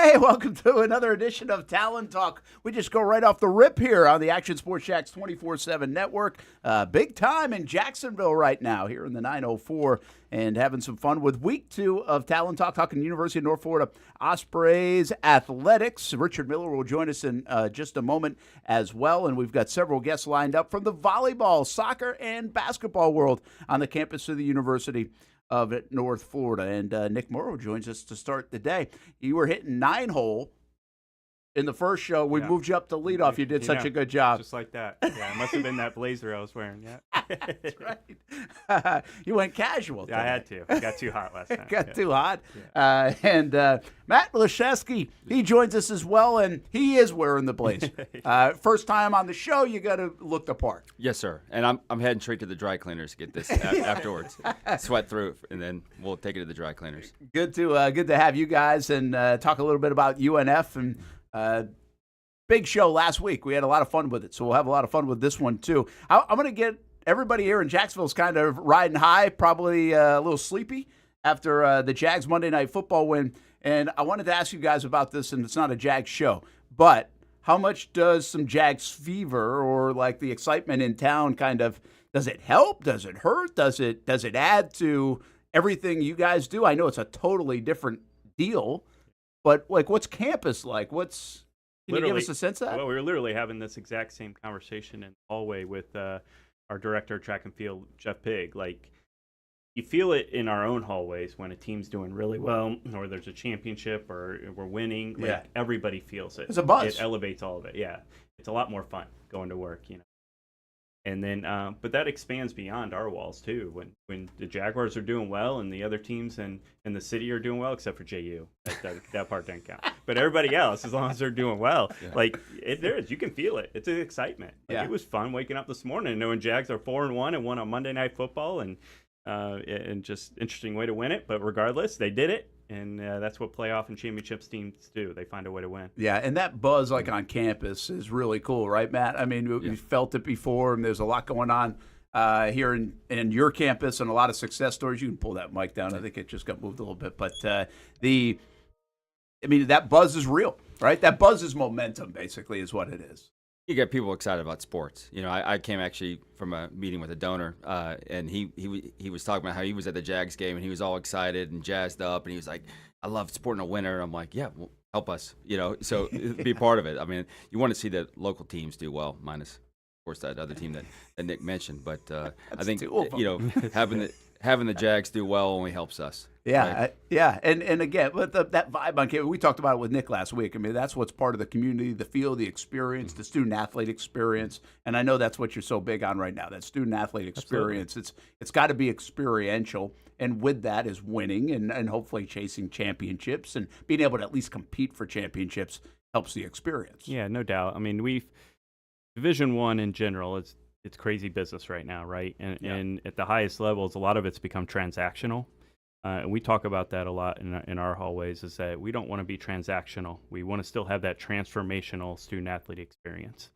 Hey, welcome to another edition of Talon Talk. We just go right off the rip here on the Action Sports Shacks 24/7 network. Big time in Jacksonville right now, here in the 904, and having some fun with week 2 of Talon Talk, talking University of North Florida Ospreys athletics. Richard Miller will join us in just a moment as well, and we've got several guests lined up from the volleyball, soccer, and basketball world on the campus of the University of North Florida. And Nick Morrow joins us to start the day. You were hitting 9-hole in the first show. We moved you up to leadoff. You did such a good job. Just like that. Yeah, it must have been that blazer I was wearing. Yeah, that's right. You went casual. Yeah, I had to. It got too hot last night. Got too hot. Yeah. And Matt Leszewski, he joins us as well, and he is wearing the blazer. First time on the show, you got to look the part. Yes, sir. And I'm heading straight to the dry cleaners to get this afterwards. Sweat through it, and then we'll take it to the dry cleaners. Good to have you guys and talk a little bit about UNF and. Big show last week. We had a lot of fun with it, so we'll have a lot of fun with this one too. I'm going to get everybody here in Jacksonville's kind of riding high, probably a little sleepy after the Jags Monday Night Football win. And I wanted to ask you guys about this, and it's not a Jags show, but how much does some Jags fever or like the excitement in town kind of, does it help? Does it hurt? Does it add to everything you guys do? I know it's a totally different deal. But, like, what's campus like? Can you give us a sense of that? Well, we were literally having this exact same conversation in the hallway with our director of track and field, Jeff Pig. Like, you feel it in our own hallways when a team's doing really well or there's a championship or we're winning. Like, everybody feels it. It's a buzz. It elevates all of it, yeah. It's a lot more fun going to work, you know. And then, but that expands beyond our walls too. When the Jaguars are doing well and the other teams in the city are doing well, except for JU, that part doesn't count. But everybody else, as long as they're doing well, like there is, you can feel it. It's an excitement. Like, it was fun waking up this morning and knowing Jags are 4-1 and won on Monday Night Football, and just interesting way to win it. But regardless, they did it. And that's what playoff and championships teams do. They find a way to win. Yeah, and that buzz like on campus is really cool, right, Matt? I mean, we felt it before, and there's a lot going on here in your campus and a lot of success stories. You can pull that mic down. I think it just got moved a little bit. But, that buzz is real, right? That buzz is momentum, basically, is what it is. You get people excited about sports. You know, I came actually from a meeting with a donor, and he was talking about how he was at the Jags game, and he was all excited and jazzed up, and he was like, I love supporting a winner. I'm like, yeah, well, help us, you know, so be part of it. I mean, you want to see the local teams do well, minus, of course, that other team that Nick mentioned. But I think, having the Jags do well only helps us. Yeah, right? And again, with that vibe on campus, we talked about it with Nick last week. I mean, that's what's part of the community, the feel, the experience, the student-athlete experience. And I know that's what you're so big on right now, that student-athlete experience. Absolutely. It's got to be experiential, and with that is winning and hopefully chasing championships, and being able to at least compete for championships helps the experience. Yeah, no doubt. I mean, Division I in general, it's crazy business right now, right? And at the highest levels, a lot of it's become transactional. And we talk about that a lot in our hallways, is that we don't want to be transactional. We want to still have that transformational student-athlete experience.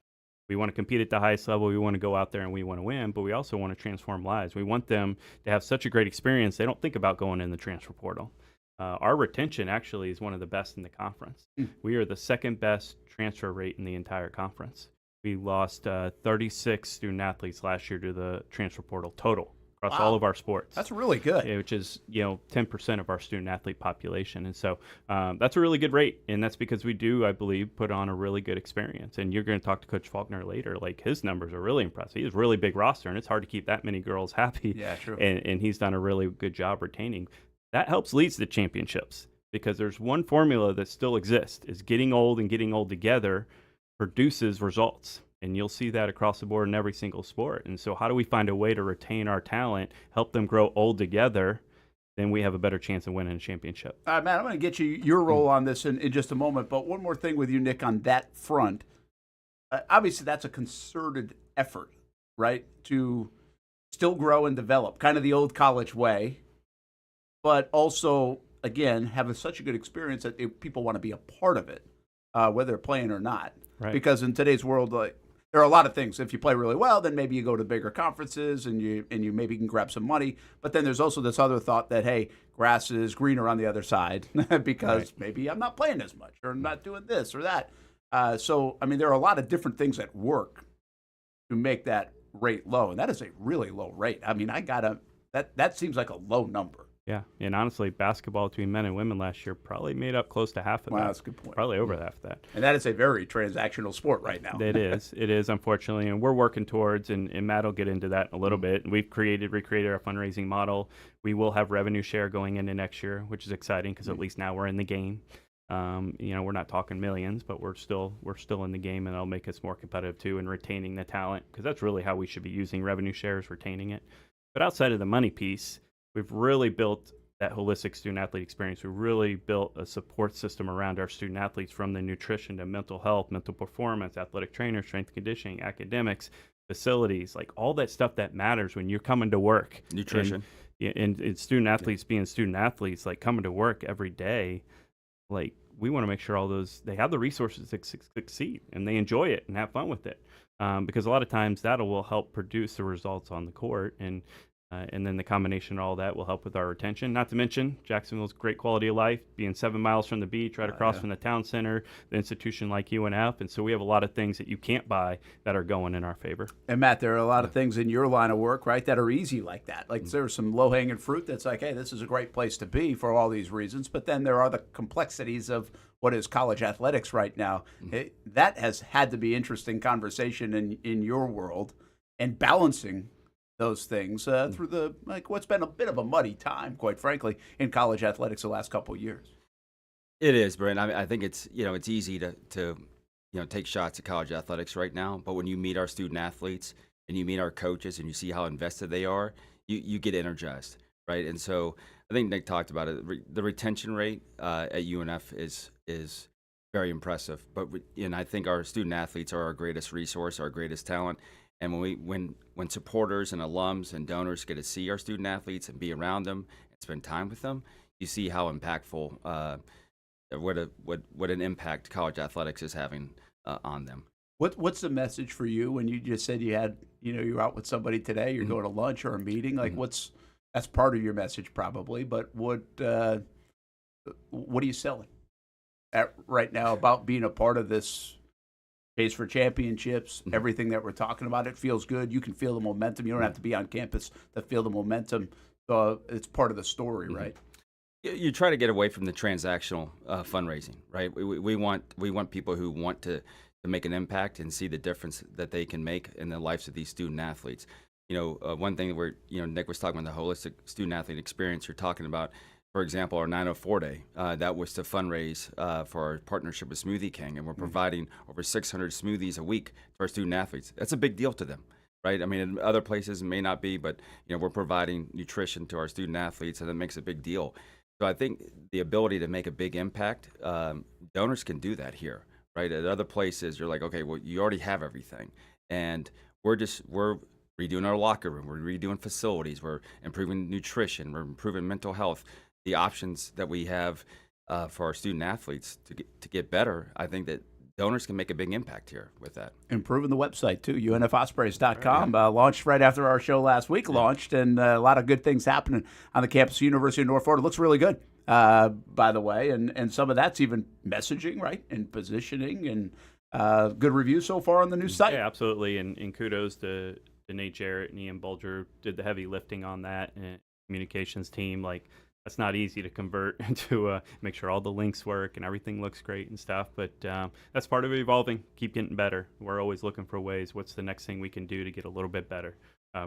We want to compete at the highest level. We want to go out there and we want to win, but we also want to transform lives. We want them to have such a great experience, they don't think about going in the transfer portal. Our retention actually is one of the best in the conference. We are the second best transfer rate in the entire conference. We lost 36 student-athletes last year to the transfer portal total. Across all of our sports. That's really good. Which is, 10% of our student-athlete population. And so that's a really good rate. And that's because we do, I believe, put on a really good experience. And you're going to talk to Coach Faulkner later. Like, his numbers are really impressive. He has a really big roster, and it's hard to keep that many girls happy. Yeah, true. And he's done a really good job retaining. That helps lead to championships, because there's one formula that still exists, is getting old and getting old together produces results. And you'll see that across the board in every single sport. And so how do we find a way to retain our talent, help them grow old together? Then we have a better chance of winning a championship. All right, Matt, I'm going to get you your role on this in just a moment. But one more thing with you, Nick, on that front. Obviously, that's a concerted effort, right, to still grow and develop, kind of the old college way, but also, again, have such a good experience that people want to be a part of it, whether they're playing or not. Right. Because in today's world, there are a lot of things. If you play really well, then maybe you go to bigger conferences and you maybe can grab some money. But then there's also this other thought that, hey, grass is greener on the other side because maybe I'm not playing as much or I'm not doing this or that. So, I mean, there are a lot of different things at work to make that rate low. And that is a really low rate. I mean, that seems like a low number. Yeah, and honestly, basketball between men and women last year probably made up close to half of that. Wow, that's a good point. Probably over half of that. And that is a very transactional sport right now. It is, unfortunately, and we're working towards, and Matt will get into that in a little bit. We've recreated our fundraising model. We will have revenue share going into next year, which is exciting because at least now we're in the game. We're not talking millions, but we're still in the game, and it'll make us more competitive too in retaining the talent, because that's really how we should be using revenue shares, retaining it. But outside of the money piece, we've really built that holistic student-athlete experience. We really built a support system around our student-athletes, from the nutrition to mental health, mental performance, athletic trainers, strength and conditioning, academics, facilities, like all that stuff that matters when you're coming to work. Nutrition. And student-athletes being student-athletes, like coming to work every day, like we want to make sure all those, they have the resources to succeed and they enjoy it and have fun with it. Because a lot of times that will help produce the results on the court, and then the combination of all that will help with our retention. Not to mention Jacksonville's great quality of life, being 7 miles from the beach, right across from the town center, the institution like UNF. And so we have a lot of things that you can't buy that are going in our favor. And Matt, there are a lot of things in your line of work, right, that are easy like that. Like there's some low-hanging fruit that's like, hey, this is a great place to be for all these reasons. But then there are the complexities of what is college athletics right now. That has had to be interesting conversation in your world, and balancing those things through what's been a bit of a muddy time, quite frankly, in college athletics the last couple of years. It is, Brent. I think it's easy to take shots at college athletics right now, but when you meet our student athletes and you meet our coaches and you see how invested they are, you get energized, right? And so I think Nick talked about it. The retention rate at UNF is very impressive, and I think our student athletes are our greatest resource, our greatest talent. And when supporters and alums and donors get to see our student athletes and be around them and spend time with them, you see how impactful, what an impact college athletics is having on them. What's the message for you when you just said you're out with somebody today, you're going to lunch or a meeting? Like that's part of your message probably, but what are you selling right now about being a part of this case for championships, everything that we're talking about? It feels good. You can feel the momentum. You don't have to be on campus to feel the momentum. So it's part of the story, right? You try to get away from the transactional fundraising, right? We want people who want to make an impact and see the difference that they can make in the lives of these student athletes. One thing where Nick was talking about the holistic student athlete experience. You're talking about, for example, our 904 Day, that was to fundraise for our partnership with Smoothie King, and we're providing over 600 smoothies a week to our student athletes. That's a big deal to them, right? I mean, in other places it may not be, but we're providing nutrition to our student athletes, and that makes a big deal. So I think the ability to make a big impact, donors can do that here, right? At other places, you're like, okay, well, you already have everything, and we're redoing our locker room, we're redoing facilities, we're improving nutrition, we're improving mental health. The options that we have for our student athletes to get better, I think that donors can make a big impact here with that. Improving the website too, UNFospreys.com, launched right after our show last week, launched, and a lot of good things happening on the campus of University of North Florida. It looks really good, by the way, and some of that's even messaging, right, and positioning, and good reviews so far on the new site. Yeah, absolutely, and kudos to Nate Jarrett and Ian Bulger, did the heavy lifting on that, and communications team, that's not easy to convert to make sure all the links work and everything looks great and stuff. But that's part of evolving, keep getting better. We're always looking for ways, what's the next thing we can do to get a little bit better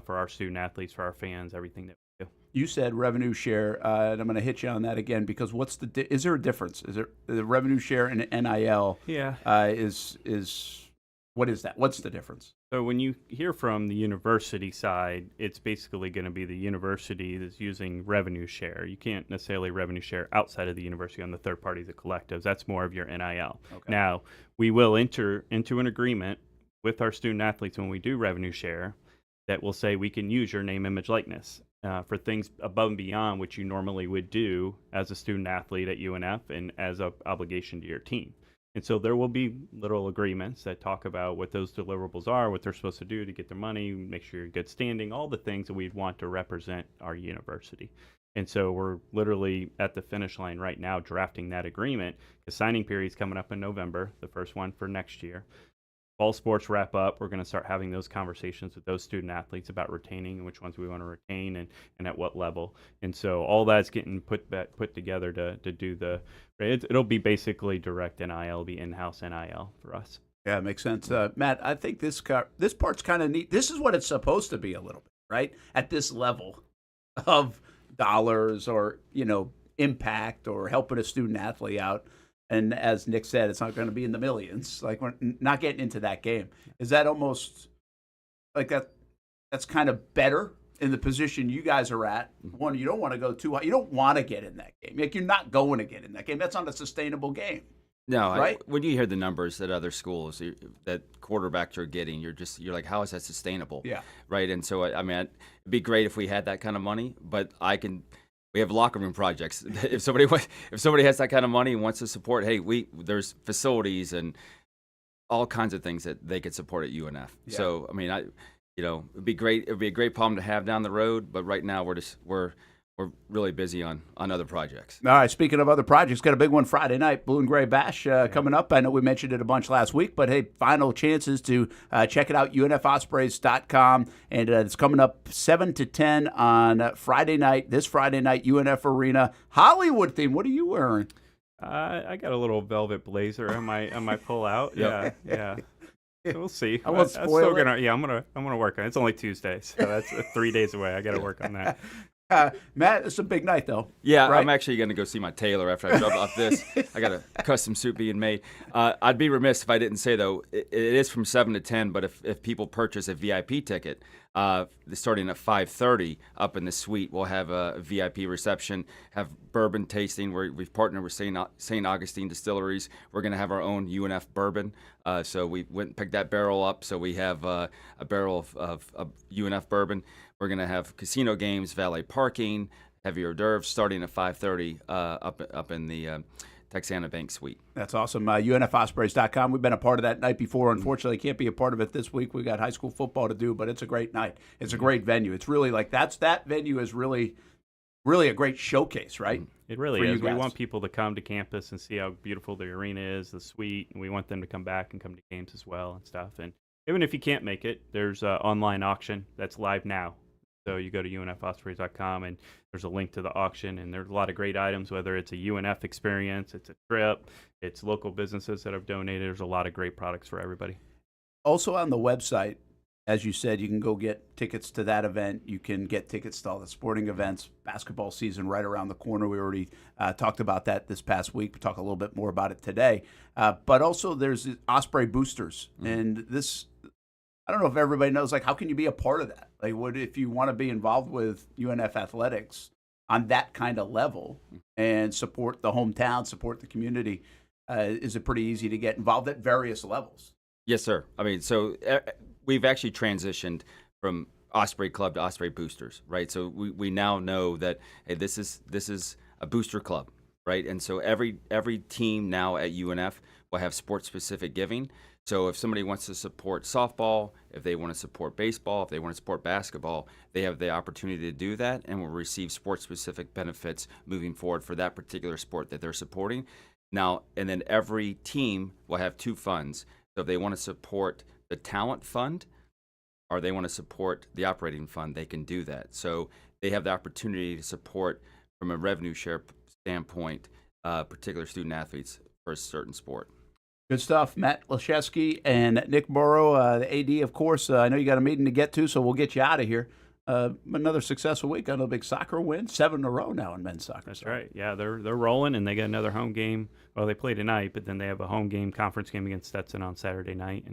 for our student athletes, for our fans, everything that we do. You said revenue share, and I'm going to hit you on that again, because is there a difference? Is there the revenue share and NIL? Yeah. What is that? What's the difference? So when you hear from the university side, it's basically going to be the university that's using revenue share. You can't necessarily revenue share outside of the university on the third party, the collectives. That's more of your NIL. Okay. Now, we will enter into an agreement with our student athletes when we do revenue share that will say we can use your name, image, likeness for things above and beyond what you normally would do as a student athlete at UNF and as an obligation to your team. And so there will be little agreements that talk about what those deliverables are, what they're supposed to do to get their money, make sure you're in good standing, all the things that we'd want to represent our university. And so we're literally at the finish line right now drafting that agreement. The signing period's coming up in November, the first one for next year. Fall sports wrap up, we're going to start having those conversations with those student athletes about retaining and which ones we want to retain and at what level. And so all that's getting put together to do it'll be basically direct NIL, it'll be in-house NIL for us. Yeah, it makes sense. Matt, I think this part's kind of neat. This is what it's supposed to be a little bit, right? At this level of dollars or, impact or helping a student athlete out. And as Nick said, it's not going to be in the millions. Like, we're not getting into that game. Is that almost like that? That's kind of better in the position you guys are at. One, you don't want to go too high. You don't want to get in that game. Like, you're not going to get in that game. That's not a sustainable game. No, right? When you hear the numbers at other schools that quarterbacks are getting, you're like, how is that sustainable? Yeah. Right. And so, it'd be great if we had that kind of money, but we have locker room projects. If somebody has that kind of money and wants to support, hey, there's facilities and all kinds of things that they could support at UNF. Yeah. So it'd be great. It'd be a great problem to have down the road. But right now we're really busy on other projects. All right. Speaking of other projects, got a big one Friday night, Blue and Gray Bash coming up. I know we mentioned it a bunch last week, but hey, final chances to check it out, UNFospreys.com. And it's coming up 7 to 10 on Friday night, this Friday night, UNF Arena. Hollywood theme. What are you wearing? I got a little velvet blazer on my pull out. Yeah. So we'll see. I won't spoil it. I'm gonna work on it. It's only Tuesday, so that's 3 days away. I got to work on that. Matt, it's a big night, though. Yeah, right? I'm actually going to go see my tailor after I drop off this. I got a custom suit being made. I'd be remiss if I didn't say, though, it is from 7 to 10, but if people purchase a VIP ticket, starting at 5:30 up in the suite, we'll have a VIP reception, have bourbon tasting. We've partnered with St. Augustine Distilleries. We're going to have our own UNF bourbon. So we went and picked that barrel up. So we have a barrel of UNF bourbon. We're going to have casino games, valet parking, heavy hors d'oeuvres starting at 5:30 up in the Texana Bank Suite. That's awesome. UNFospreys.com. We've been a part of that night before. Unfortunately, can't be a part of it this week. We've got high school football to do, but it's a great night. It's a great venue. It's really that venue is really a great showcase, right? It really is. We want people to come to campus and see how beautiful the arena is, the suite, and we want them to come back and come to games as well and stuff. And even if you can't make it, there's an online auction that's live now. So you go to UNFospreys.com and there's a link to the auction, and there's a lot of great items, whether it's a UNF experience, it's a trip, it's local businesses that have donated. There's a lot of great products for everybody. Also on the website, as you said, you can go get tickets to that event. You can get tickets to all the sporting events. Basketball season right around the corner. We already talked about that this past week. We'll talk a little bit more about it today. But also there's Osprey boosters. And this, I don't know if everybody knows, like, how can you be a part of that? Like, if you want to be involved with UNF athletics on that kind of level and support the hometown, support the community, is it pretty easy to get involved at various levels? Yes, sir. So we've actually transitioned from Osprey Club to Osprey Boosters, right? So we now know that, hey, this is a booster club, right? And so every team now at UNF will have sport-specific giving. So if somebody wants to support softball, if they want to support baseball, if they want to support basketball, they have the opportunity to do that and will receive sport-specific benefits moving forward for that particular sport that they're supporting. Now, and then every team will have two funds. So if they want to support the talent fund or they want to support the operating fund, they can do that. So they have the opportunity to support, from a revenue share standpoint, particular student athletes for a certain sport. Good stuff. Matt Leszewski and Nick Morrow, the AD, of course. I know you got a meeting to get to, so we'll get you out of here. Another successful week. Another big soccer win. 7 in a row now in men's soccer. That's right. Yeah, they're rolling, and they got another home game. Well, they play tonight, but then they have a home game, conference game against Stetson on Saturday night,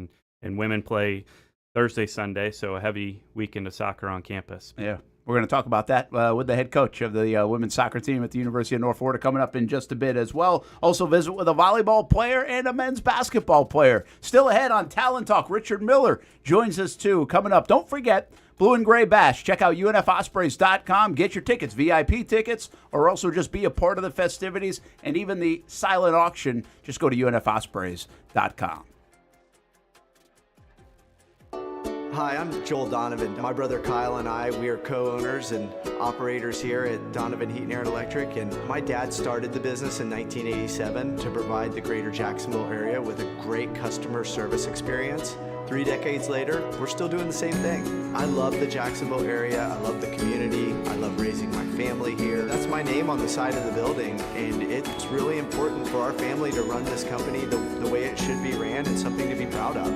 and women play Thursday, Sunday, so a heavy weekend of soccer on campus. Yeah. We're going to talk about that with the head coach of the women's soccer team at the University of North Florida coming up in just a bit as well. Also visit with a volleyball player and a men's basketball player. Still ahead on Talon Talk, Richard Miller joins us too coming up. Don't forget, Blue and Gray Bash. Check out UNFOspreys.com. Get your tickets, VIP tickets, or also just be a part of the festivities and even the silent auction. Just go to UNFOspreys.com. Hi, I'm Joel Donovan. My brother Kyle and I, we are co-owners and operators here at Donovan Heat and Air and Electric, and my dad started the business in 1987 to provide the greater Jacksonville area with a great customer service experience. 3 decades later, we're still doing the same thing. I love the Jacksonville area, I love the community, I love raising my family here. That's my name on the side of the building, and it's really important for our family to run this company the way it should be ran. It's something to be proud of.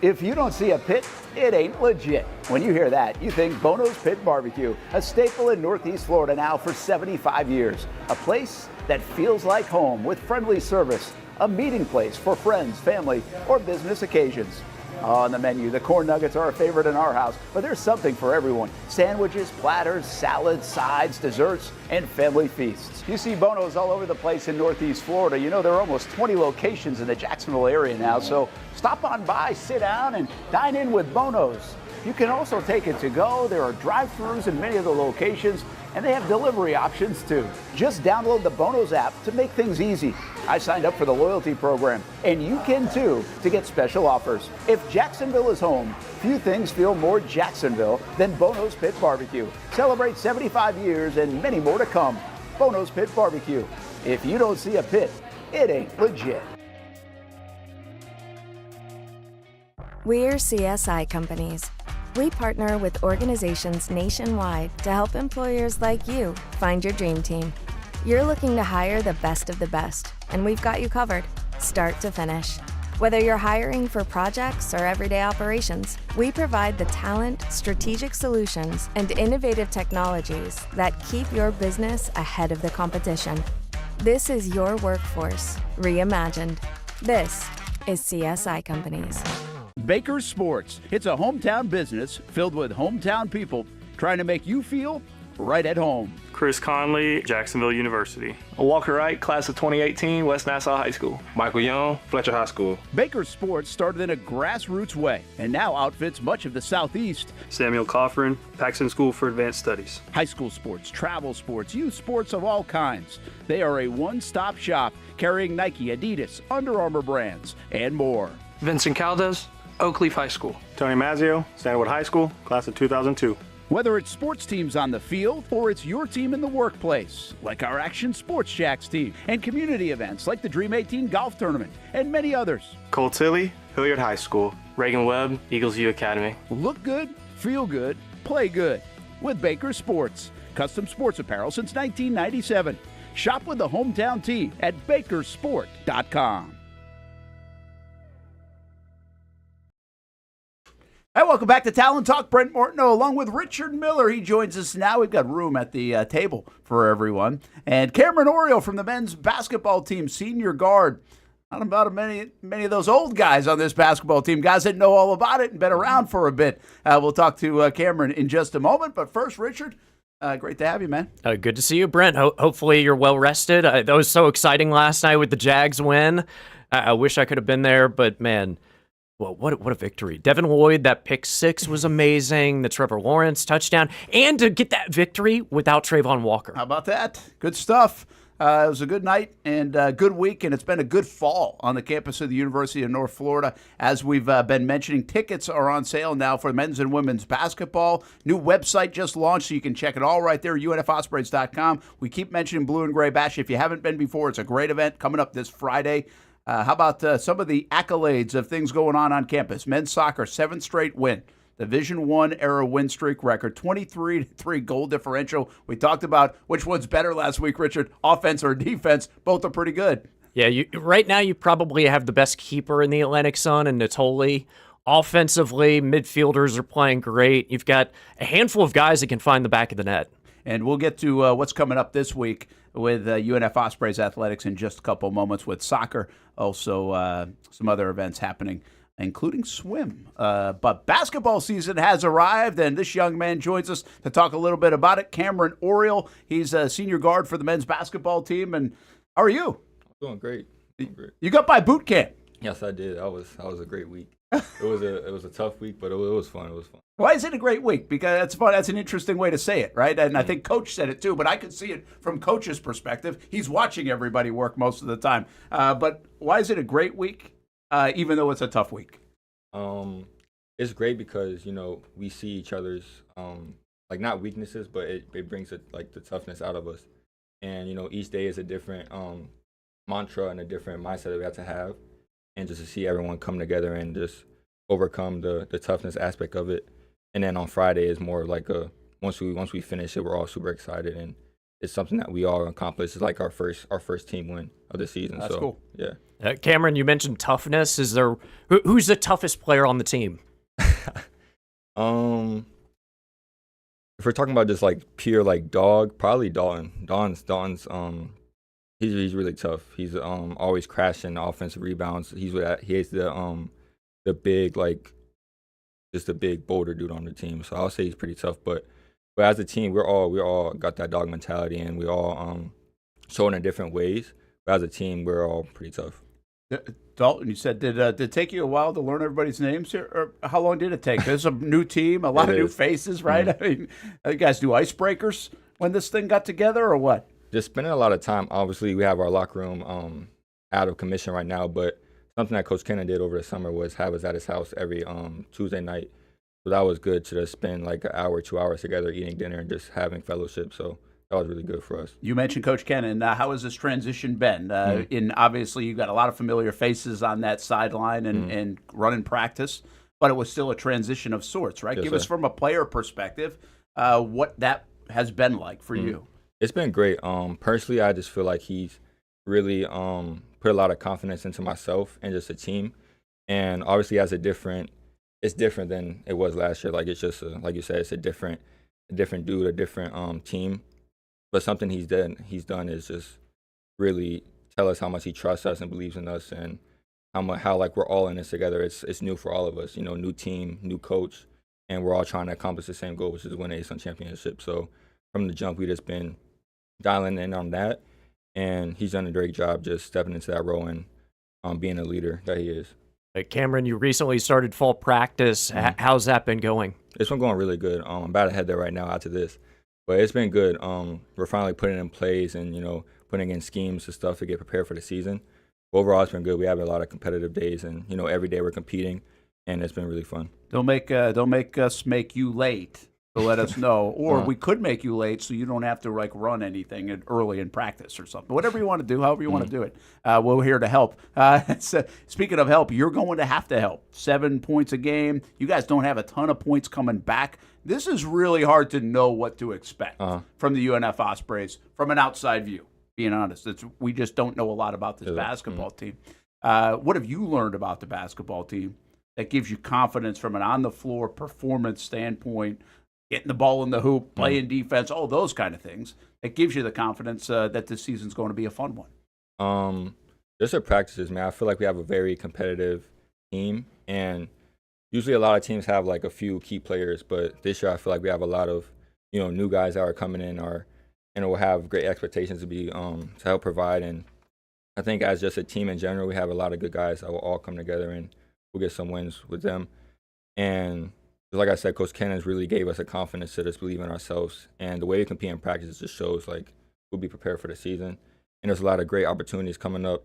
If you don't see a pit, it ain't legit. When you hear that, you think Bono's Pit Barbecue, a staple in Northeast Florida now for 75 years. A place that feels like home with friendly service, a meeting place for friends, family, or business occasions. On the menu, the corn nuggets are a favorite in our house, but there's something for everyone. Sandwiches, platters, salads, sides, desserts, and family feasts. You see Bono's all over the place in Northeast Florida. You know, there are almost 20 locations in the Jacksonville area now, so stop on by, sit down, and dine in with Bono's. You can also take it to go. There are drive-thrus in many of the locations, and they have delivery options too. Just download the Bono's app to make things easy. I signed up for the loyalty program, and you can too, to get special offers. If Jacksonville is home, few things feel more Jacksonville than Bono's Pit Barbecue. Celebrate 75 years and many more to come. Bono's Pit Barbecue. If you don't see a pit, it ain't legit. We're CSI companies. We partner with organizations nationwide to help employers like you find your dream team. You're looking to hire the best of the best, and we've got you covered, start to finish. Whether you're hiring for projects or everyday operations, we provide the talent, strategic solutions, and innovative technologies that keep your business ahead of the competition. This is your workforce, reimagined. This is CSI Companies. Baker's Sports. It's a hometown business filled with hometown people trying to make you feel right at home. Chris Conley, Jacksonville University. Walker Wright, class of 2018, West Nassau High School. Michael Young, Fletcher High School. Baker's Sports started in a grassroots way and now outfits much of the Southeast. Samuel Coffrin, Paxton School for Advanced Studies. High school sports, travel sports, youth sports of all kinds. They are a one-stop shop carrying Nike, Adidas, Under Armour brands, and more. Vincent Caldes, Oak Leaf High School. Tony Mazzio, Sandwood High School, class of 2002. Whether it's sports teams on the field or it's your team in the workplace, like our Action Sports Shacks team, and community events like the Dream 18 Golf Tournament, and many others. Cole Tilley, Hilliard High School. Reagan Webb, Eagles View Academy. Look good, feel good, play good with Baker Sports. Custom sports apparel since 1997. Shop with the hometown team at bakersport.com. Hi, welcome back to Talon Talk. Brent Martineau along with Richard Miller. He joins us now. We've got room at the table for everyone. And Kamrin Oriol from the men's basketball team, senior guard. Not about many of those old guys on this basketball team, guys that know all about it and been around for a bit. We'll talk to Kamrin in just a moment. But first, Richard, great to have you, man. Good to see you, Brent. Hopefully you're well rested. That was so exciting last night with the Jags win. I wish I could have been there, but man, well, what a victory. Devin Lloyd, that pick six was amazing. The Trevor Lawrence touchdown. And to get that victory without Trayvon Walker. How about that? Good stuff. It was a good night and a good week, and it's been a good fall on the campus of the University of North Florida. As we've been mentioning, tickets are on sale now for men's and women's basketball. New website just launched, so you can check it all right there, UNFOspreys.com. We keep mentioning Blue and Gray Bash. If you haven't been before, it's a great event coming up this Friday. How about some of the accolades of things going on campus? Men's soccer, 7th straight win. Division I era win streak record, 23-3 goal differential. We talked about which one's better last week, Richard, offense or defense. Both are pretty good. Yeah, right now you probably have the best keeper in the Atlantic Sun and Natoli. Offensively, midfielders are playing great. You've got a handful of guys that can find the back of the net. And we'll get to what's coming up this week with UNF Ospreys Athletics in just a couple moments with soccer. Also, some other events happening, including swim. But basketball season has arrived, and this young man joins us to talk a little bit about it. Kamrin Oriol, he's a senior guard for the men's basketball team. And how are you? Doing great. You got by boot camp. Yes, I did. That was a great week. It was a tough week, but it was fun. It was fun. Why is it a great week? Because that's fun. That's an interesting way to say it, right? And I think Coach said it too, but I could see it from Coach's perspective. He's watching everybody work most of the time. But why is it a great week, even though it's a tough week? It's great because we see each other's like not weaknesses, but it brings like the toughness out of us. And each day is a different mantra and a different mindset that we have to have, and just to see everyone come together and just overcome the toughness aspect of it. And then on Friday is more like once we finish it, we're all super excited, and it's something that we all accomplished. It's like our first team win of the season. That's cool. Yeah. Cameron, you mentioned toughness. Is there who's the toughest player on the team? If we're talking about just like pure like dog, probably Dalton. Dalton's he's really tough. He's always crashing offensive rebounds. He has the big like just a big boulder dude on the team. So I'll say he's pretty tough. But as a team, we all got that dog mentality, and we all show it in different ways. But as a team, we're all pretty tough. Dalton, you said, did it take you a while to learn everybody's names here? Or how long did it take? There's a new team, a lot of new faces, right? I mean, you guys do icebreakers when this thing got together, or what? Just spending a lot of time. Obviously, we have our locker room out of commission right now, but something that Coach Kennan did over the summer was have us at his house every Tuesday night. So that was good to just spend like an hour, 2 hours together eating dinner and just having fellowship. So that was really good for us. You mentioned Coach Kennan. How has this transition been? Obviously, you've got a lot of familiar faces on that sideline and running practice, but it was still a transition of sorts, right? Yes, Give sir. us from a player perspective what that has been like for you. It's been great. Personally, I just feel like he's really put a lot of confidence into myself and just the team. And obviously, it's different than it was last year. Like it's just like you said, it's a different dude, a different team. But something he's done is just really tell us how much he trusts us and believes in us, and how like we're all in this together. It's new for all of us, new team, new coach, and we're all trying to accomplish the same goal, which is win a ASUN championship. So from the jump, we just been dialing in on that, and he's done a great job just stepping into that role and being a leader that he is. Cameron, you recently started fall practice. How's that been going? It's been going really good. I'm about to head there right now after this. But it's been good. We're finally putting in plays and, putting in schemes and stuff to get prepared for the season. But overall, it's been good. We have a lot of competitive days, and, every day we're competing, and it's been really fun. Don't make us make you late to let us know. Or we could make you late so you don't have to run anything early in practice or something. Whatever you want to do, however you want to do it. We're here to help. So, speaking of help, you're going to have to help. 7 points a game. You guys don't have a ton of points coming back. This is really hard to know what to expect from the UNF Ospreys from an outside view, being honest. We just don't know a lot about this basketball team. What have you learned about the basketball team that gives you confidence from an on-the-floor performance standpoint, getting the ball in the hoop, playing defense, all those kind of things, that gives you the confidence that this season's going to be a fun one? Just the practices, man. I feel like we have a very competitive team, and usually a lot of teams have like a few key players, but this year I feel like we have a lot of, new guys that are coming in and will have great expectations to be to help provide. And I think as just a team in general, we have a lot of good guys that will all come together and we'll get some wins with them. And like I said, Coach Kennens really gave us a confidence to just believe in ourselves. And the way we compete in practice just shows like we'll be prepared for the season. And there's a lot of great opportunities coming up.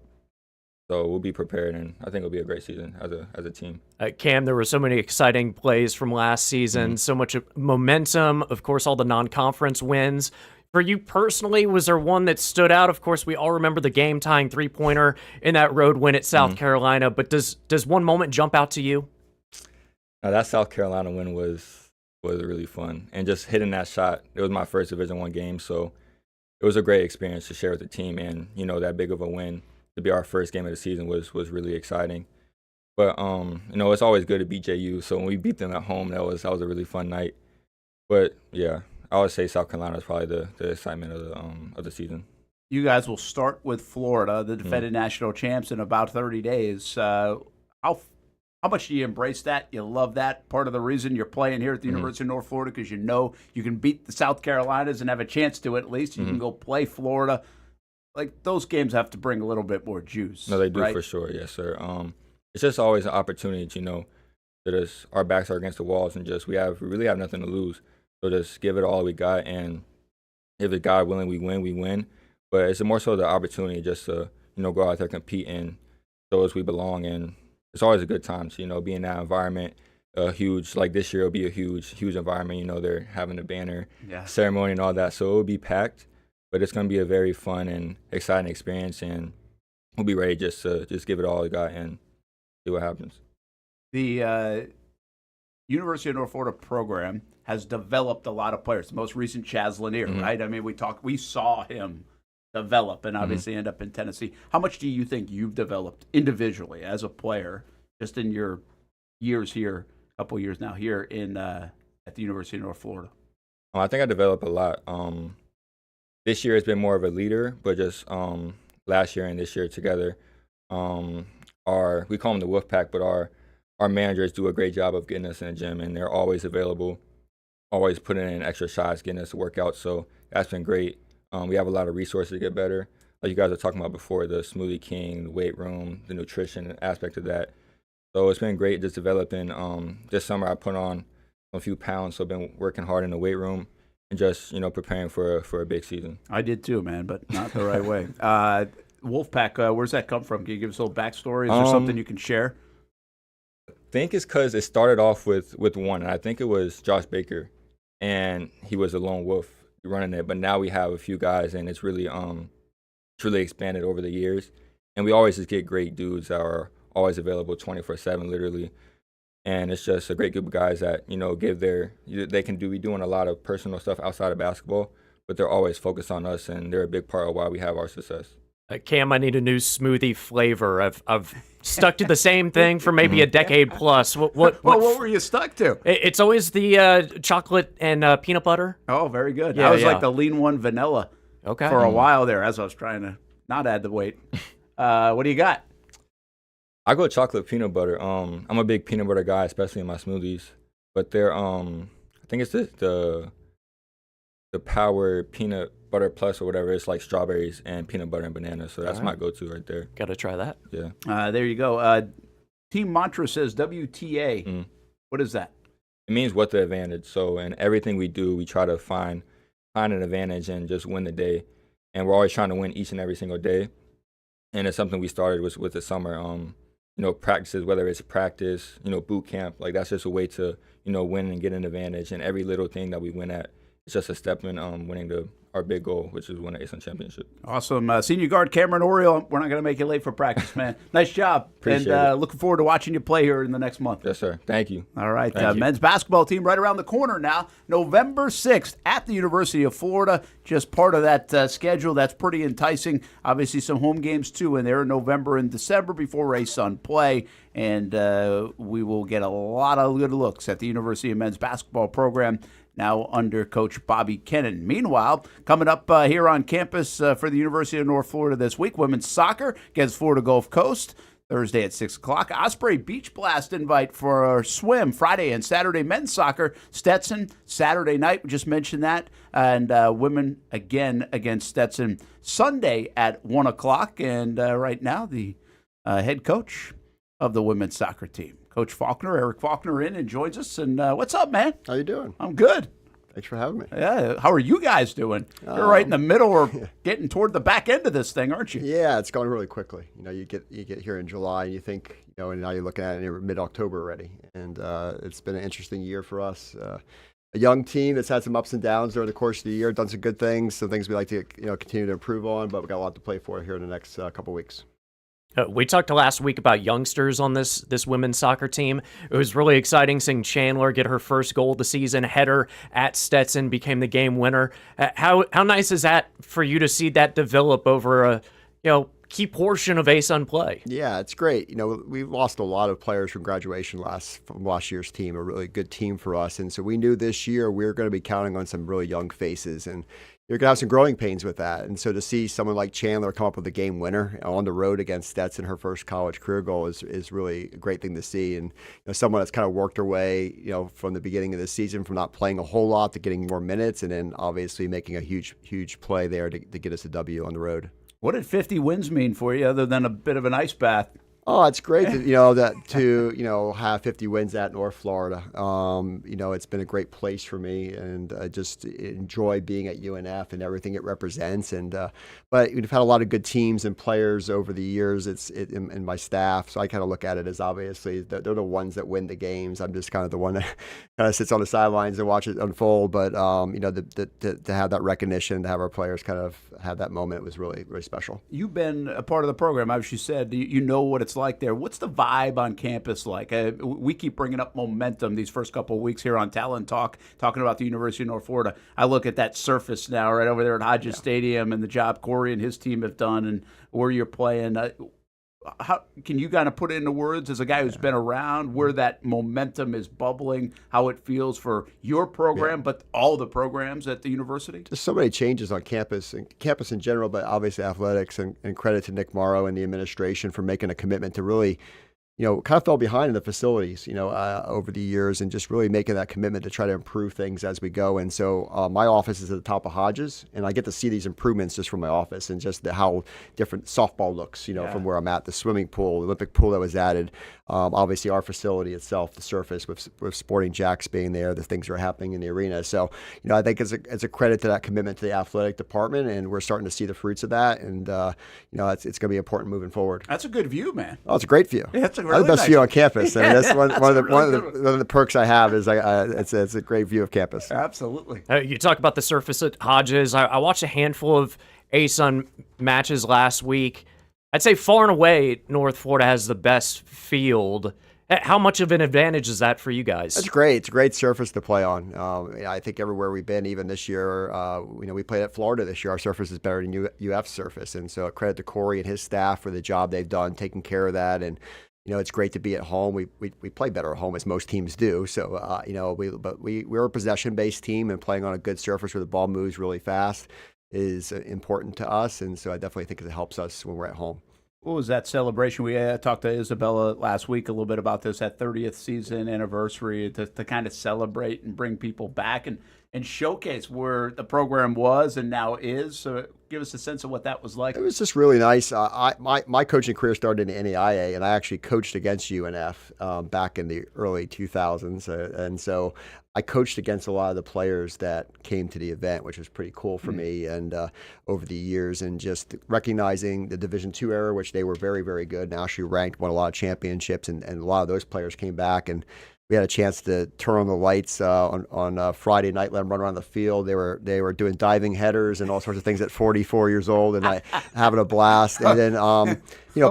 So we'll be prepared, and I think it'll be a great season as a team. Cam, there were so many exciting plays from last season, so much momentum, of course, all the non-conference wins. For you personally, was there one that stood out? Of course, we all remember the game-tying three-pointer in that road win at South Carolina, but does one moment jump out to you? Now, that South Carolina win was really fun, and just hitting that shot, it was my first Division I game, so it was a great experience to share with the team, and, that big of a win to be our first game of the season was really exciting. But it's always good to beat JU. So when we beat them at home, that was a really fun night. But yeah, I would say South Carolina is probably the excitement of the season. You guys will start with Florida, the defending national champs, in about 30 days. How much do you embrace that? You love that? Part of the reason you're playing here at the University of North Florida because you can beat the South Carolinas and have a chance to at least. You can go play Florida. Like, those games have to bring a little bit more juice. No, they do, right? for sure. Yes, sir. It's just always an opportunity to, So just our backs are against the walls, and just we really have nothing to lose. So just give it all we got, and if it's God willing, we win. But it's more so the opportunity just to go out there, compete, and show us we belong. And it's always a good time to be in that environment. Huge, like this year, it'll be a huge environment. They're having a banner ceremony and all that, so it'll be packed. But it's going to be a very fun and exciting experience, and we'll be ready just to give it all we got and see what happens. The University of North Florida program has developed a lot of players. The most recent Chaz Lanier, right? I mean, we saw him develop and obviously end up in Tennessee. How much do you think you've developed individually as a player, just in your years here, a couple years now here in at the University of North Florida? I think I developed a lot. This year has been more of a leader, but just last year and this year together, we call them the Wolf Pack, but our managers do a great job of getting us in the gym, and they're always available, always putting in extra shots, getting us to work out. So that's been great. We have a lot of resources to get better. Like you guys were talking about before, the Smoothie King, the weight room, the nutrition aspect of that. So it's been great just developing. This summer I put on a few pounds, so I've been working hard in the weight room and just preparing for a big season. I did too, man, but not the right way. Wolfpack, where's that come from? Can you give us a little backstory? Is there something you can share? I think it's because it started off with one, and I think it was Josh Baker, and he was a lone wolf running it. But now we have a few guys, and it's really expanded over the years. And we always just get great dudes that are always available 24/7, literally. And it's just a great group of guys that we doing a lot of personal stuff outside of basketball, but they're always focused on us, and they're a big part of why we have our success. Cam, I need a new smoothie flavor. I've stuck to the same thing for maybe a decade plus. What were you stuck to? It's always the chocolate and peanut butter. Oh, very good. I was like the lean one vanilla for a while there as I was trying to not add the weight. What do you got? I go chocolate peanut butter. I'm a big peanut butter guy, especially in my smoothies. But they're I think it's the Power Peanut Butter Plus or whatever. It's like strawberries and peanut butter and banana. So that's my go-to right there. Got to try that. Yeah. There you go. Team mantra says WTA. What is that? It means what the advantage. So in everything we do, we try to find an advantage and just win the day. And we're always trying to win each and every single day. And it's something we started with the summer. Practices, whether it's practice, boot camp, like that's just a way to, win and get an advantage. And every little thing that we win at, it's just a step in winning our big goal, which is win an ASUN championship. Awesome. Senior guard Kamrin Oriol, we're not going to make you late for practice, man. Nice job. Appreciate it. Looking forward to watching you play here in the next month. Yes, sir. Thank you. All right. Thank you. Men's basketball team right around the corner now. November 6th at the University of Florida. Just part of that schedule. That's pretty enticing. Obviously some home games too in there in November and December before ASUN play. And we will get a lot of good looks at the University of men's basketball program now under Coach Bobby Kennan. Meanwhile, coming up here on campus for the University of North Florida this week, women's soccer against Florida Gulf Coast, Thursday at 6 o'clock. Osprey Beach Blast invite for our swim Friday and Saturday. Men's soccer, Stetson, Saturday night. We just mentioned that. And women again against Stetson Sunday at 1 o'clock. And right now, the head coach of the women's soccer team, Coach Faulkner, Eric Faulkner, in and joins us. And what's up, man? How you doing? I'm good. Thanks for having me. Yeah. How are you guys doing? You're right in the middle or getting toward the back end of this thing, aren't you? Yeah, it's going really quickly. You get here in July, and you think, and now you're looking at it mid-October already. And it's been an interesting year for us. A young team that's had some ups and downs during the course of the year, done some good things, some things we like to continue to improve on, but we've got a lot to play for here in the next couple weeks. We talked last week about youngsters on this women's soccer team. It was really exciting seeing Chandler get her first goal of the season. Header at Stetson became the game winner. How nice is that for you to see that develop over a key portion of ASUN play? Yeah, it's great. We lost a lot of players from graduation from last year's team, a really good team for us. And so we knew this year we were going to be counting on some really young faces. And you're going to have some growing pains with that. And so to see someone like Chandler come up with a game winner on the road against Stetson, her first college career goal, is really a great thing to see. And someone that's kind of worked her way, from the beginning of the season, from not playing a whole lot to getting more minutes, and then obviously making a huge play there to get us a W on the road. What did 50 wins mean for you other than a bit of an ice bath? Oh, it's great to have 50 wins at North Florida. It's been a great place for me, and I just enjoy being at UNF and everything it represents. But we've had a lot of good teams and players over the years. And my staff, so I kind of look at it as obviously they're the ones that win the games. I'm just kind of the one that kind of sits on the sidelines and watch it unfold. But to have that recognition, to have our players kind of have that moment, was really, really special. You've been a part of the program, as you said. You know what it's like there. What's the vibe on campus like? We keep bringing up momentum these first couple of weeks here on Talon Talk, talking about the University of North Florida. I look at that surface now right over there at Hodges Stadium and the job Corey and his team have done and where you're playing. How can you kind of put it into words as a guy who's been around where that momentum is bubbling, how it feels for your program, but all the programs at the university? There's so many changes on campus in general, but obviously athletics, and credit to Nick Morrow and the administration for making a commitment to really, kind of fell behind in the facilities, over the years, and just really making that commitment to try to improve things as we go. And so my office is at the top of Hodges, and I get to see these improvements just from my office and just how different softball looks, from where I'm at, the swimming pool, the Olympic pool that was added. Obviously our facility itself, the surface with Sporting Jacks being there, the things that are happening in the arena. So, I think it's a credit to that commitment to the athletic department, and we're starting to see the fruits of that. And, it's going to be important moving forward. That's a good view, man. Oh, it's a great view. Yeah, it's a really the best view on campus. I mean, that's one of the perks I have is it's a great view of campus. Absolutely. You talk about the surface at Hodges. I watched a handful of ASUN matches last week. I'd say far and away North Florida has the best field. How much of an advantage is that for you guys? It's great. It's a great surface to play on. I think everywhere we've been, even this year, we played at Florida this year. Our surface is better than UF's surface, and so credit to Corey and his staff for the job they've done taking care of that. And it's great to be at home. We play better at home, as most teams do. So we're a possession-based team, and playing on a good surface where the ball moves really fast is important to us. And so I definitely think it helps us when we're at home. What was that celebration? We talked to Isabella last week a little bit about this, that 30th season anniversary, to kind of celebrate and bring people back and showcase where the program was and now is. So give us a sense of what that was like. It was just really nice. My coaching career started in the NAIA, and I actually coached against UNF back in the early 2000s. And so I coached against a lot of the players that came to the event, which was pretty cool for me. And over the years, and just recognizing the Division II era, which they were very, very good, nationally ranked, won a lot of championships, and a lot of those players came back. And we had a chance to turn on the lights on Friday night, let them run around the field. They were doing diving headers and all sorts of things at 44 years old, and having a blast. And then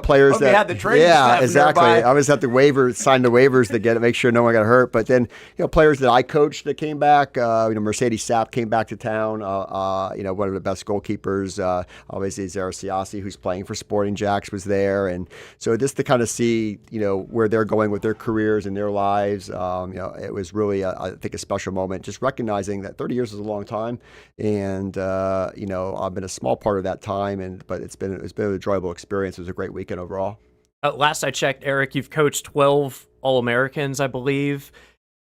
players that had the training staff exactly. nearby. I always have to sign the waivers to get it, make sure no one got hurt. But then players that I coached that came back. Mercedes Sapp came back to town. One of the best goalkeepers. Obviously Zara Siassi, who's playing for Sporting Jacks, was there, and so just to kind of see where they're going with their careers and their lives. It was really I think a special moment. Just recognizing that 30 years is a long time, and I've been a small part of that time, but it's been an enjoyable experience. It was a great weekend overall. Last I checked, Eric, you've coached 12 All-Americans, I believe.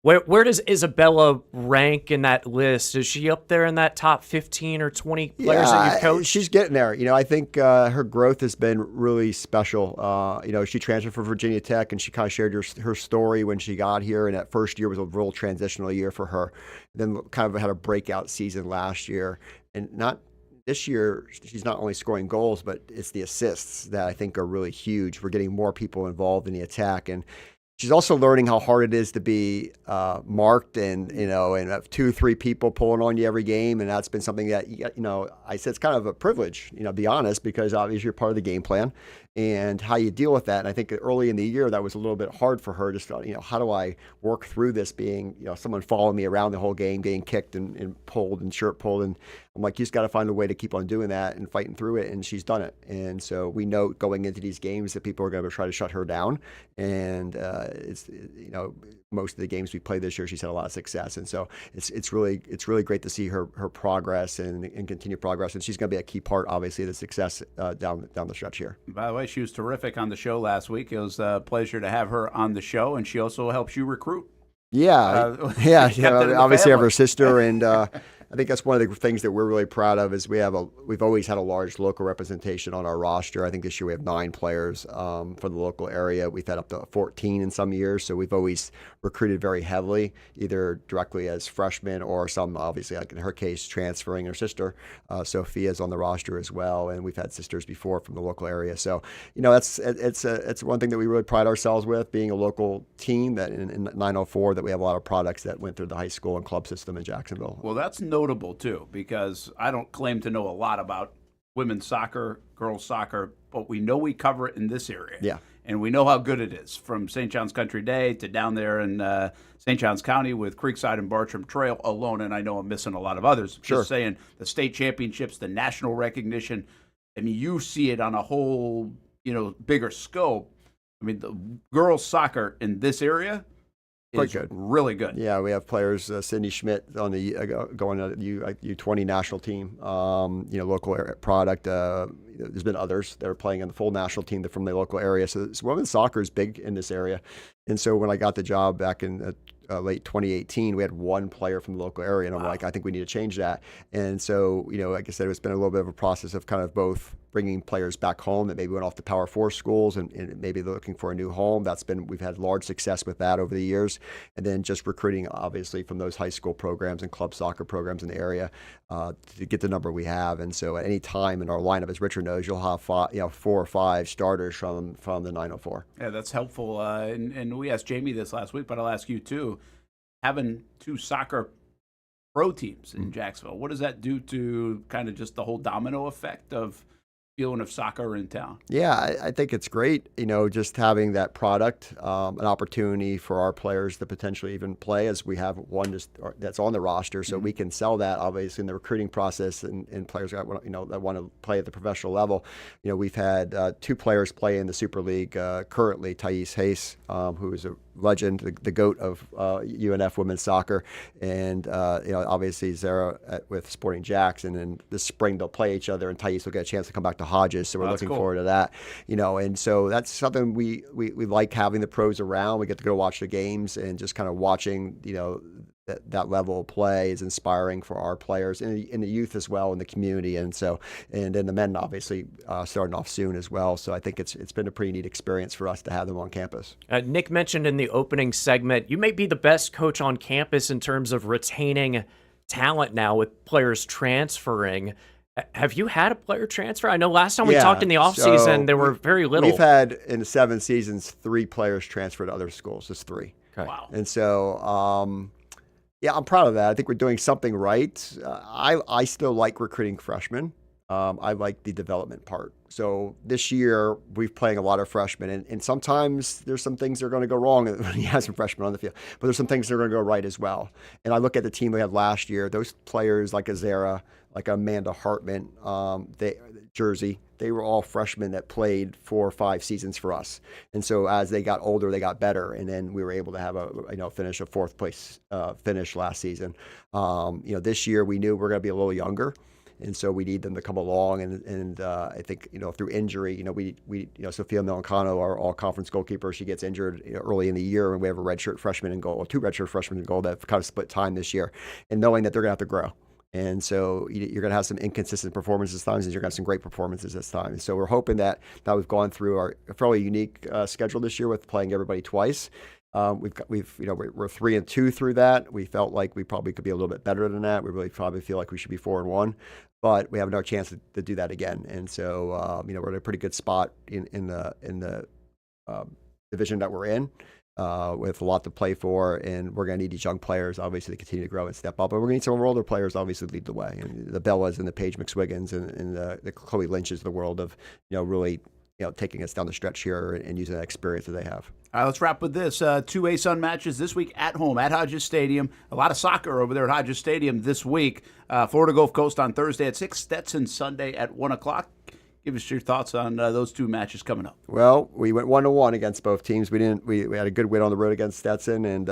Where does Isabella rank in that list? Is she up there in that top 15 or 20 players that you've coached? She's getting there. I think her growth has been really special. She transferred from Virginia Tech, and she kind of shared her story when she got here, and that first year was a real transitional year for her. Then kind of had a breakout season last year, and not this year, she's not only scoring goals, but it's the assists that I think are really huge. We're getting more people involved in the attack, and she's also learning how hard it is to be marked and have 2-3 people pulling on you every game. And that's been something that, I said it's kind of a privilege, to be honest, because obviously you're part of the game plan and how you deal with that. And I think early in the year, that was a little bit hard for her. Just, how do I work through this being, someone following me around the whole game, getting kicked and pulled and shirt pulled. And I'm like, you just got to find a way to keep on doing that and fighting through it. And she's done it. And so we know going into these games that people are going to try to shut her down. And it's, most of the games we played this year, she's had a lot of success. And so it's really great to see her progress and continue progress. And she's going to be a key part, obviously, of the success down the stretch here. By the way, she was terrific on the show last week. It was a pleasure to have her on the show, and she also helps you recruit. Yeah, obviously I have her sister, and I think that's one of the things that we're really proud of is we've always had a large local representation on our roster. I think this year we have 9 players from the local area. We've had up to 14 in some years, so we've always recruited very heavily, either directly as freshmen or some, obviously, like in her case, transferring. Her sister, Sophia's on the roster as well, and we've had sisters before from the local area. So, it's one thing that we really pride ourselves with, being a local team that in 904 that we have a lot of products that went through the high school and club system in Jacksonville. Well, that's notable too, because I don't claim to know a lot about women's soccer, girls soccer, but we know we cover it in this area. Yeah. And we know how good it is, from St. John's Country Day to down there in St. John's County with Creekside and Bartram Trail alone, and I know I'm missing a lot of others. Sure. Just saying, the state championships, the national recognition, I mean, you see it on a whole, bigger scope. I mean, the girls soccer in this area Quite is good. really good. Yeah, we have players, Cindy Schmidt on the going to the U20 national team, local area product. There's been others that are playing on the full national team from the local area. So women's soccer is big in this area. And so when I got the job back in late 2018, we had 1 player from the local area, and I'm like, I think we need to change that. And so, like I said, it's been a little bit of a process of kind of both bringing players back home that maybe went off to Power 4 schools and maybe they're looking for a new home. We've had large success with that over the years. And then just recruiting, obviously, from those high school programs and club soccer programs in the area to get the number we have. And so at any time in our lineup, as Richard knows, you'll have 4 or 5 starters from the 904. Yeah, that's helpful. And we asked Jamie this last week, but I'll ask you too. Having 2 soccer pro teams in Jacksonville, what does that do to kind of just the whole domino effect of feeling of soccer in town? Yeah, I think it's great, just having that product, an opportunity for our players to potentially even play, as we have one that's on the roster, so we can sell that, obviously, in the recruiting process, and players that want to play at the professional level. We've had 2 players play in the Super League currently, Thais Hayes, who is a legend, the GOAT of UNF women's soccer, and obviously Zara with Sporting Jackson, and this spring they'll play each other, and Thais will get a chance to come back to Hodges, so we're looking forward to that. And so that's something we like, having the pros around. We get to go watch the games, and just kind of watching that level of play is inspiring for our players and the youth as well in the community. And then the men obviously starting off soon as well. So I think it's been a pretty neat experience for us to have them on campus. Nick mentioned in the opening segment, you may be the best coach on campus in terms of retaining talent now with players transferring. Have you had a player transfer? I know last time we talked in the offseason, there were very little. We've had, in the 7 seasons, 3 players transfer to other schools, just 3. Okay. Wow. And so, I'm proud of that. I think we're doing something right. I still like recruiting freshmen. I like the development part. So this year, we're playing a lot of freshmen, and sometimes there's some things that are going to go wrong when you have some freshmen on the field, but there's some things that are going to go right as well. And I look at the team we had last year, those players like Azera, like Amanda Hartman, Jersey, they were all freshmen that played 4 or 5 seasons for us. And so as they got older, they got better. And then we were able to have finish a 4th place finish last season. This year we knew we were going to be a little younger. And so we need them to come along, and I think through injury, we Sophia Melancano, our all-conference goalkeeper, she gets injured early in the year, and we have a redshirt freshman in goal, or 2 redshirt freshmen in goal that kind of split time this year, and knowing that they're going to have to grow. And so you're going to have some inconsistent performances at times, and you're going to have some great performances this time. And so we're hoping that now we've gone through our fairly unique schedule this year with playing everybody twice. We're 3-2 through that. We felt like we probably could be a little bit better than that. We really probably feel like we should be 4-1, but we have no chance to do that again. And so we're in a pretty good spot in the division that we're in. With a lot to play for, and we're going to need these young players, obviously, to continue to grow and step up. But we're going to need some of our older players, obviously, to lead the way. And the Bellas and the Paige McSwiggins and the Chloe Lynches of the world of, really, taking us down the stretch here and using that experience that they have. All right, let's wrap with this. 2 ASUN matches this week at home at Hodges Stadium. A lot of soccer over there at Hodges Stadium this week. Florida Gulf Coast on Thursday at 6, Stetson Sunday at 1 o'clock. Give us your thoughts on those two matches coming up. Well, we went 1-1 against both teams. We had a good win on the road against Stetson, and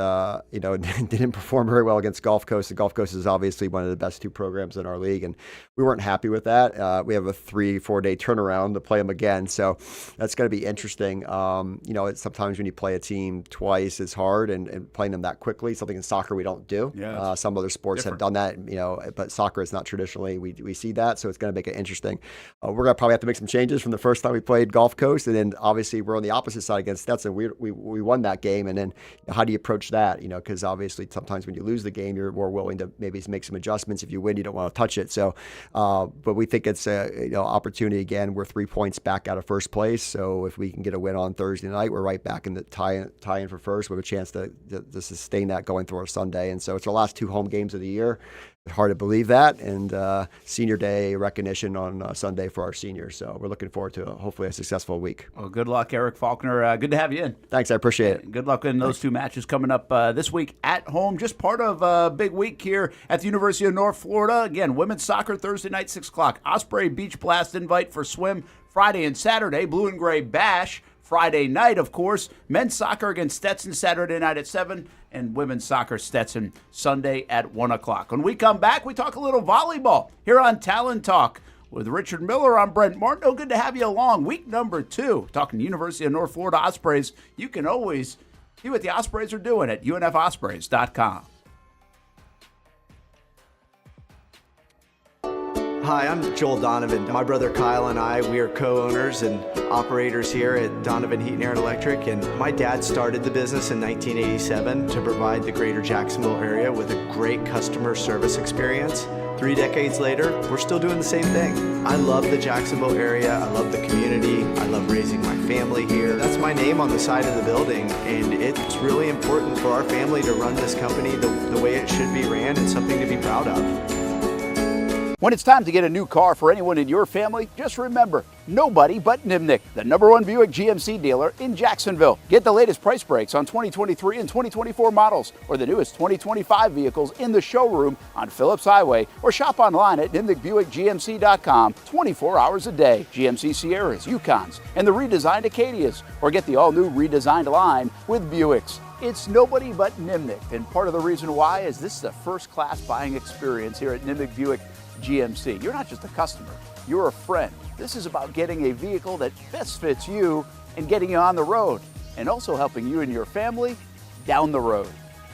didn't perform very well against Gulf Coast. And Gulf Coast is obviously one of the best two programs in our league, and we weren't happy with that. We have a 3-4 day turnaround to play them again, so that's going to be interesting. Sometimes when you play a team twice, it's hard, and playing them that quickly, something in soccer we don't do. Yeah, some other sports have done that, but soccer is not traditionally we see that, so it's going to make it interesting. We're going to probably have to make some changes from the first time we played Gulf Coast, and then obviously we're on the opposite side against Stetson. We won that game, and then how do you approach that? Because obviously sometimes when you lose the game, you're more willing to maybe make some adjustments. If you win, you don't want to touch it. So, but we think it's a opportunity again. We're 3 points back out of first place, so if we can get a win on Thursday night, we're right back in the tie-in for first. We have a chance to sustain that going through our Sunday, and so it's our last 2 home games of the year. It's hard to believe that, and senior day recognition on Sunday for our seniors. So we're looking forward to hopefully a successful week. Well, good luck, Eric Faulkner. Good to have you in. Thanks, I appreciate it. Good luck in those 2 matches coming up this week at home. Just part of a big week here at the University of North Florida. Again, women's soccer Thursday night, 6 o'clock. Osprey Beach Blast invite for swim Friday and Saturday. Blue and Gray Bash Friday night, of course. Men's soccer against Stetson Saturday night at 7, and women's soccer Stetson Sunday at 1 o'clock. When we come back, we talk a little volleyball here on Talon Talk with Richard Miller. I'm Brent Martineau. Good to have you along. Week number 2, talking University of North Florida Ospreys. You can always see what the Ospreys are doing at unfospreys.com. Hi, I'm Joel Donovan. My brother Kyle and I, we are co-owners and operators here at Donovan Heat and Air Electric, and my dad started the business in 1987 to provide the greater Jacksonville area with a great customer service experience. 3 decades later, we're still doing the same thing. I love the Jacksonville area, I love the community, I love raising my family here. That's my name on the side of the building, and it's really important for our family to run this company the way it should be ran, and something to be proud of. When it's time to get a new car for anyone in your family, just remember, nobody but Nimnick, the #1 Buick GMC dealer in Jacksonville. Get the latest price breaks on 2023 and 2024 models, or the newest 2025 vehicles in the showroom on Phillips Highway, or shop online at nimnickbuickgmc.com 24 hours a day. GMC Sierras, Yukons, and the redesigned Acadias, or get the all-new redesigned line with Buicks. It's nobody but Nimnick, and part of the reason why is this is a first-class buying experience here at Nimnick Buick GMC. You're not just a customer, you're a friend. This is about getting a vehicle that best fits you and getting you on the road, and also helping you and your family down the road.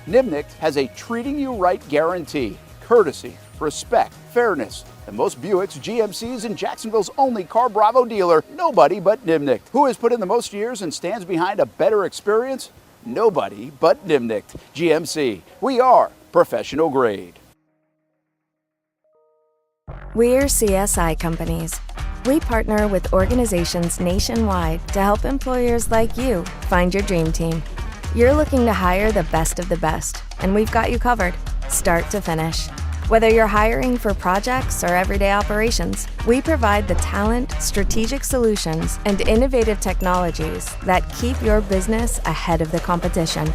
Nimnick has a treating you right guarantee, courtesy, respect, fairness, and most Buicks, GMCs, and Jacksonville's only Car Bravo dealer, nobody but Nimnick. Who has put in the most years and stands behind a better experience? Nobody but Nimnick. GMC. We are professional grade. We're CSI companies. We partner with organizations nationwide to help employers like you find your dream team. You're looking to hire the best of the best, and we've got you covered, start to finish. Whether you're hiring for projects or everyday operations, we provide the talent, strategic solutions, and innovative technologies that keep your business ahead of the competition.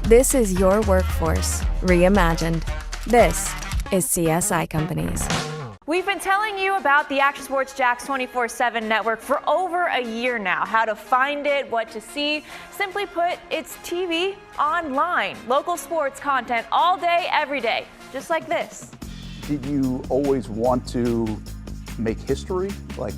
This is your workforce reimagined. This is CSI Companies. We've been telling you about the Action Sports Jax 24/7 network for over a year now. How to find it, what to see. Simply put, it's TV online. Local sports content all day, every day. Just like this. Did you always want to make history? Like,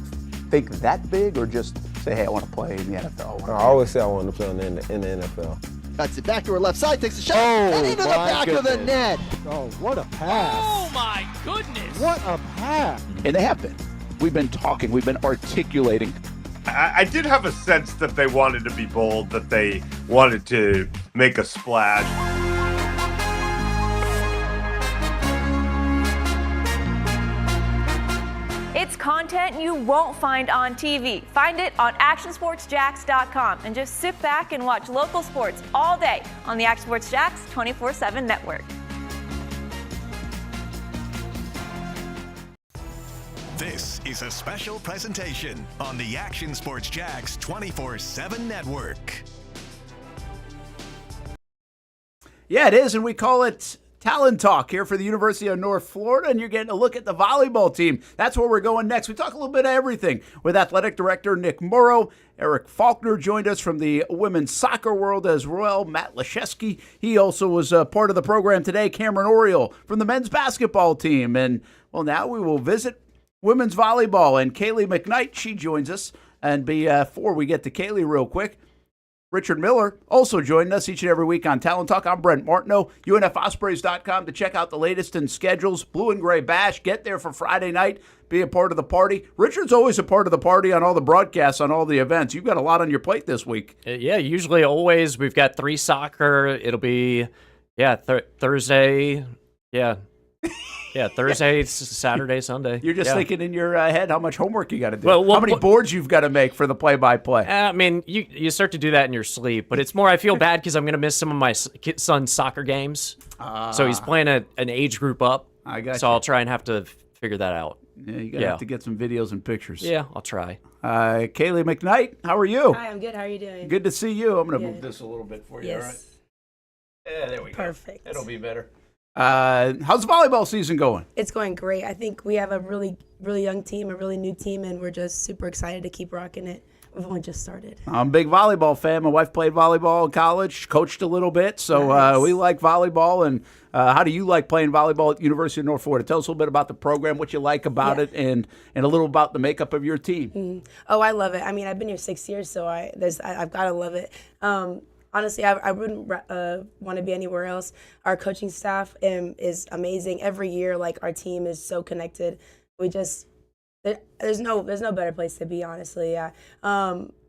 think that big, or just say, hey, I want to play in the NFL? I always say I wanted to play in the NFL. Cuts it back to her left side, takes a shot, and into the back of the net. Oh, what a pass. Oh, my goodness. What a pass. And they have been. We've been talking, we've been articulating. I did have a sense that they wanted to be bold, that they wanted to make a splash. It's content you won't find on TV. Find it on actionsportsjax.com and just sit back and watch local sports all day on the Action Sports Jax 24/7 network. This is a special presentation on the Action Sports Jax 24/7 network. Yeah, it is, and we call it Talon Talk here for the University of North Florida, and you're getting a look at the volleyball team. That's where we're going next. We talk a little bit of everything with Athletic Director Nick Morrow. Eric Faulkner joined us from the women's soccer world as well. Matt Leszewski, he also was part of the program today. Kamrin Oriol from the men's basketball team. And, well, now we will visit women's volleyball. And Kaylee McKnight, she joins us. And before we get to Kaylee real quick, Richard Miller also joined us each and every week on Talon Talk. I'm Brent Martineau, UNFOspreys.com to check out the latest in schedules. Blue and Gray Bash, get there for Friday night, be a part of the party. Richard's always a part of the party on all the broadcasts, on all the events. You've got a lot on your plate this week. Yeah, usually always. We've got 3 soccer. It'll be, Thursday. Yeah, Thursday, Saturday, Sunday. You're just thinking in your head how much homework you got to do. How many boards you've got to make for the play-by-play. I mean, you start to do that in your sleep, but it's more I feel bad because I'm going to miss some of my son's soccer games. So he's playing an age group up. I got So I'll try and have to figure that out. Yeah, you're going to have to get some videos and pictures. Yeah, I'll try. Kaylee McKnight, how are you? Hi, I'm good. How are you doing? Good to see you. I'm going to move this a little bit for you, all right? Yeah, there we go. Perfect. It'll be better. How's the volleyball season going? It's going great. I think we have a really, really young team, a really new team, and we're just super excited to keep rocking it. We've only just started. I'm a big volleyball fan. My wife played volleyball in college, coached a little bit, so we like volleyball. And how do you like playing volleyball at the University of North Florida? Tell us a little bit about the program, what you like about it, and a little about the makeup of your team. Oh, I love it. I mean, I've been here 6 years, so I've got to love it. Honestly, I wouldn't want to be anywhere else. Our coaching staff is amazing. Every year, like, our team is so connected. There's no better place to be, honestly. Yeah.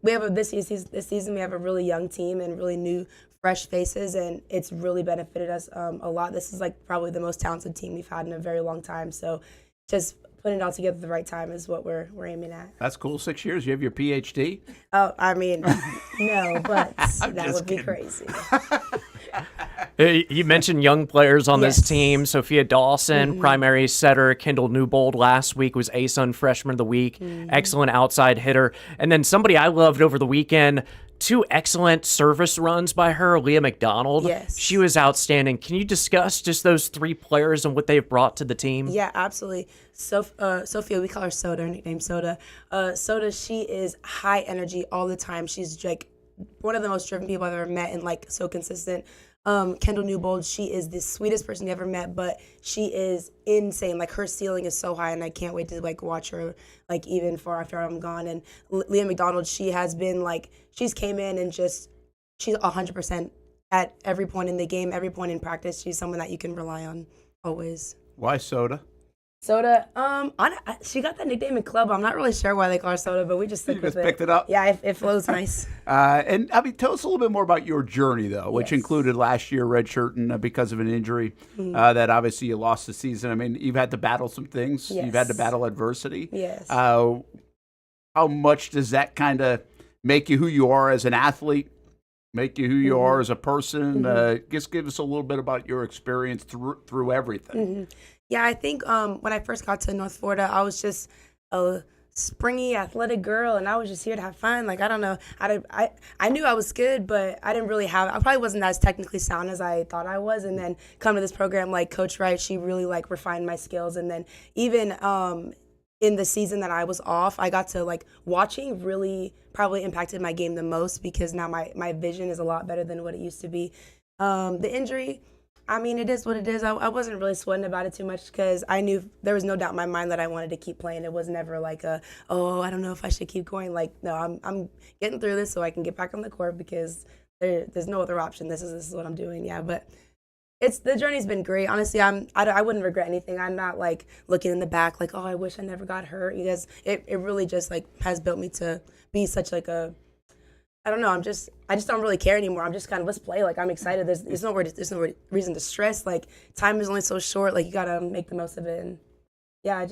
We have this season we have a really young team and really new, fresh faces, and it's really benefited us a lot. This is like probably the most talented team we've had in a very long time. So, just putting it all together at the right time is what we're aiming at. That's cool. 6 years. You have your PhD? Oh, I mean, no, but that would be crazy. You mentioned young players on this team. Sophia Dawson, primary setter. Kendall Newbold last week was ASUN Freshman of the Week. Excellent outside hitter. And then somebody I loved over the weekend, 2 excellent service runs by her, Leah McDonald. Yes. She was outstanding. Can you discuss just those 3 players and what they've brought to the team? Yeah, absolutely. Sophia, we call her Soda, her nickname Soda. Soda, she is high energy all the time. She's like one of the most driven people I've ever met and like so consistent. Kendall Newbold, she is the sweetest person you ever met, but she is insane. Like, her ceiling is so high, and I can't wait to like watch her like even far after I'm gone. And Leah McDonald, she has been like, she's came in and just she's 100% at every point in the game, every point in practice. She's someone that you can rely on always. Why Soda? Soda, she got that nickname in club. I'm not really sure why they call her Soda, but we just stick with it. Picked it up? Yeah, it flows nice. And I mean, tell us a little bit more about your journey, though, which included last year redshirting because of an injury that obviously you lost the season. I mean, you've had to battle some things. Yes. You've had to battle adversity. Yes. How much does that kind of make you who you are as an athlete, make you who you are as a person? Just give us a little bit about your experience through everything. Yeah, I think when I first got to North Florida, I was just a springy, athletic girl, and I was just here to have fun. Like, I don't know. I knew I was good, but I didn't really I probably wasn't as technically sound as I thought I was. And then come to this program, like Coach Wright, she really like refined my skills. And then even in the season that I was off, I got to like watching really probably impacted my game the most because now my vision is a lot better than what it used to be. The injury, I mean, it is what it is. I wasn't really sweating about it too much because I knew there was no doubt in my mind that I wanted to keep playing. It was never like I don't know if I should keep going. Like, no, I'm getting through this so I can get back on the court because there's no other option. This is what I'm doing. Yeah, but the journey's been great. Honestly, I wouldn't regret anything. I'm not like looking in the back like, I wish I never got hurt, because it really just like has built me to be such like a, I don't know. I just don't really care anymore. I'm just kind of, let's play. Like, I'm excited. There's no reason to stress. Like, time is only so short. Like, you gotta make the most of it. And yeah,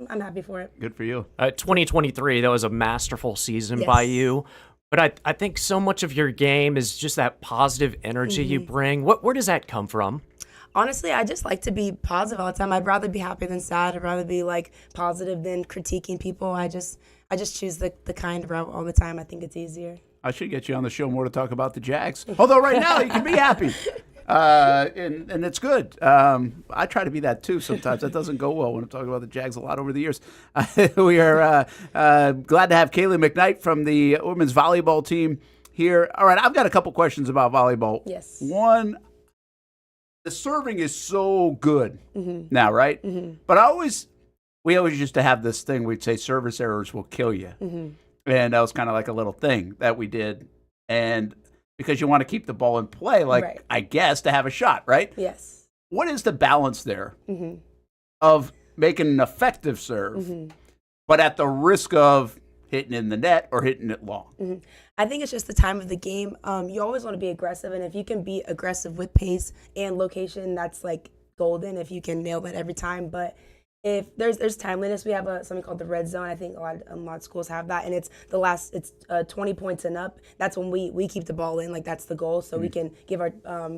I'm happy for it. Good for you. 2023, that was a masterful season by you. But I think so much of your game is just that positive energy you bring. Where does that come from? Honestly, I just like to be positive all the time. I'd rather be happy than sad. I'd rather be like positive than critiquing people. I just choose the kind route all the time. I think it's easier. I should get you on the show more to talk about the Jags. Although right now you can be happy. and it's good. I try to be that too sometimes. That doesn't go well when I'm talking about the Jags a lot over the years. We are glad to have Kaylee McKnight from the women's volleyball team here. All right, I've got a couple questions about volleyball. Yes. One, the serving is so good now, right? But we always used to have this thing. We'd say service errors will kill you. And that was kind of like a little thing that we did. And because you want to keep the ball in play, like, I guess, to have a shot, right? Yes. What is the balance there of making an effective serve, but at the risk of hitting in the net or hitting it long? I think it's just the time of the game. You always want to be aggressive, and if you can be aggressive with pace and location, that's like golden if you can nail that every time. But if there's timeliness, we have something called the red zone. I think a lot of schools have that, and it's 20 points and up. That's when we keep the ball in, like that's the goal, so we can give our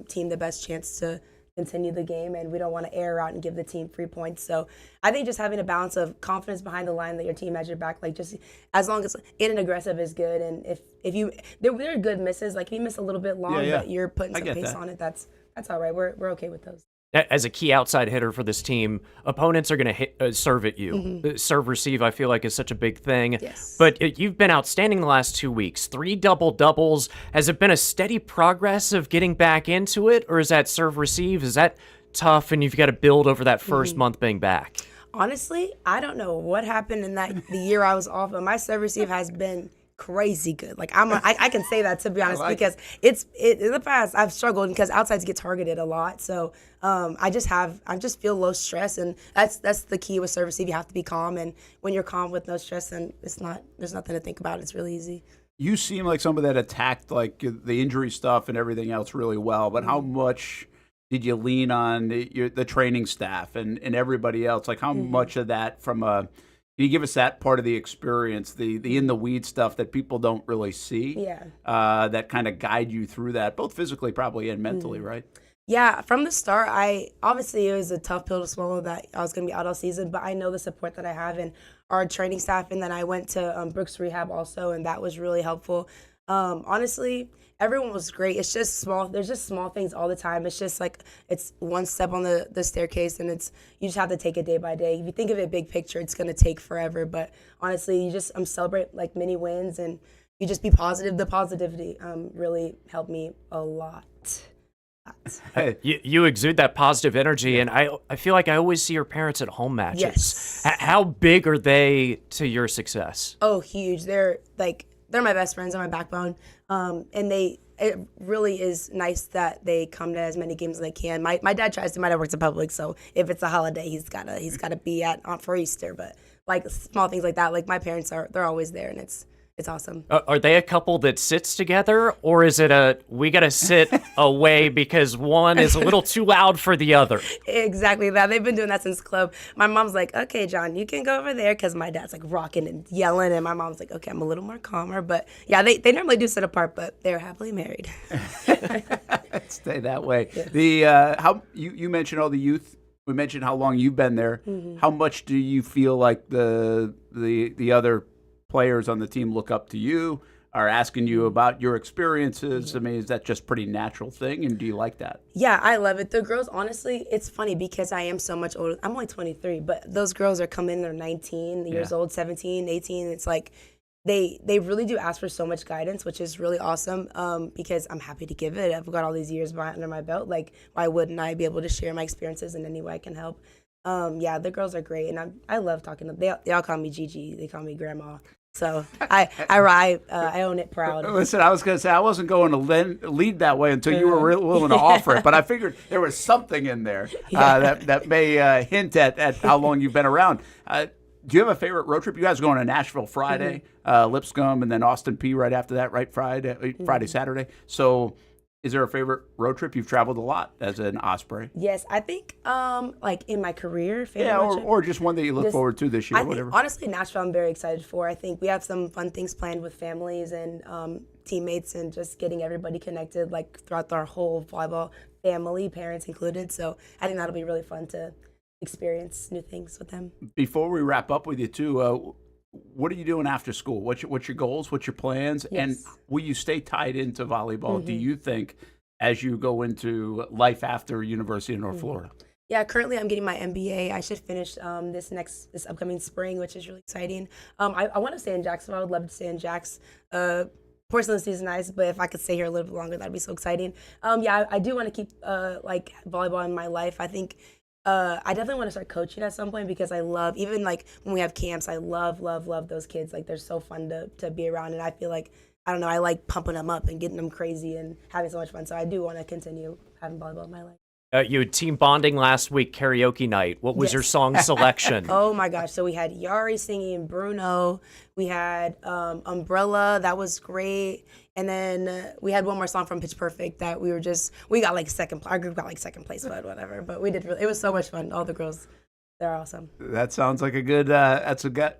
team the best chance to continue the game, and we don't want to air out and give the team free points. So I think just having a balance of confidence behind the line that your team has your back, like just as long as in and aggressive is good, and if you there are good misses, like if you miss a little bit long, but you're putting some pace on it, that's all right. We're okay with those. As a key outside hitter for this team, opponents are going to serve at you. Serve receive, I feel like, is such a big thing. Yes. But you've been outstanding the last 2 weeks. 3 double-doubles. Has it been a steady progress of getting back into it, or is that serve receive? Is that tough and you've got to build over that first month being back? Honestly, I don't know what happened in the year I was off, but my serve receive has been crazy good. Like I can say that, to be honest, because in the past I've struggled because outsides get targeted a lot. So I just feel low stress, and that's the key with serve receive. You have to be calm, and when you're calm with no stress, then there's nothing to think about. It's really easy. You seem like somebody that attacked like the injury stuff and everything else really well, but how much did you lean on the training staff and everybody else? Like how much of that from can you give us that part of the experience, the in the weed stuff that people don't really see? Yeah. That kind of guide you through that, both physically probably and mentally, right? Yeah, from the start, obviously it was a tough pill to swallow that I was going to be out all season, but I know the support that I have in our training staff, and then I went to Brooks Rehab also, and that was really helpful. Honestly, everyone was great. It's just small. There's just small things all the time. It's just like it's one step on the staircase, and you just have to take it day by day. If you think of it big picture, it's going to take forever. But honestly, you just celebrate like mini wins, and you just be positive. The positivity really helped me a lot. You exude that positive energy, and I feel like I always see your parents at home matches. Yes. How big are they to your success? Oh, huge. They're my best friends and my backbone. And it really is nice that they come to as many games as they can. My dad tries to. My dad works in public, so if it's a holiday, he's gotta be at for Easter. But like small things like that, like my parents they're always there, and it's awesome. Are they a couple that sits together, or is it we got to sit away because one is a little too loud for the other? Exactly that. They've been doing that since club. My mom's like, okay, John, you can go over there, because my dad's like rocking and yelling, and my mom's like, okay, I'm a little more calmer. But yeah, they normally do sit apart, but they're happily married. Stay that way. The how you mentioned all the youth. We mentioned how long you've been there. How much do you feel like the other players on the team look up to you, are asking you about your experiences? I mean, is that just pretty natural thing, and do you like that? Yeah, I love it. The girls, honestly, it's funny because I am so much older. I'm only 23, but those girls are coming, they're 19 years old, 17, 18. It's like they really do ask for so much guidance, which is really awesome, because I'm happy to give it. I've got all these years under my belt. Like, why wouldn't I be able to share my experiences in any way I can help? Yeah, the girls are great, and I love talking to them. They all call me Gigi. They call me Grandma. So I own it proud. Listen, I was going to say I wasn't going to lead that way until you were willing to offer it, but I figured there was something in there that may hint at how long you've been around. Do you have a favorite road trip? You guys are going to Nashville Friday, Lipscomb, and then Austin Peay right after that, right? Friday, Saturday. So is there a favorite road trip? You've traveled a lot as an Osprey. Yes, I think like in my career. Or just one that you look forward to this year, whatever. Honestly, Nashville I'm very excited for. I think we have some fun things planned with families and teammates, and just getting everybody connected like throughout our whole volleyball family, parents included. So I think that'll be really fun to experience new things with them. Before we wrap up with you too, what are you doing after school? What's your goals? What's your plans? Yes. And will you stay tied into volleyball, do you think, as you go into life after University of North Florida? Yeah, currently I'm getting my MBA. I should finish this upcoming spring, which is really exciting. I want to stay in Jacksonville. I would love to stay in Jax. Porcelain season nice, but if I could stay here a little bit longer, that'd be so exciting. Yeah, I do want to keep like volleyball in my life. I think I definitely want to start coaching at some point because I love, even like when we have camps, I love those kids. Like they're so fun to be around, and I feel like, I don't know, I like pumping them up and getting them crazy and having so much fun. So I do want to continue having volleyball in my life. You had team bonding last week, karaoke night. What was your song selection? Oh my gosh. So we had Yari singing Bruno. We had Umbrella. That was great. And then we had one more song from Pitch Perfect that we got like our group got like second place, but whatever. But we did it was so much fun. All the girls, they're awesome. That sounds like a good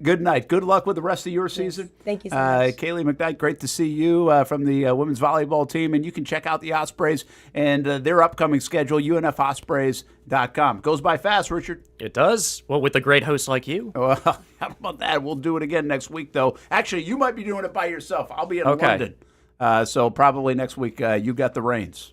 good night. Good luck with the rest of your season. Thank you so much. Kaylee McKnight, great to see you from the women's volleyball team. And you can check out the Ospreys and their upcoming schedule, UNFOspreys.com. Goes by fast, Richard. It does. Well, with a great host like you. Well, how about that? We'll do it again next week, though. Actually, you might be doing it by yourself. I'll be in London. So probably next week you got the reins.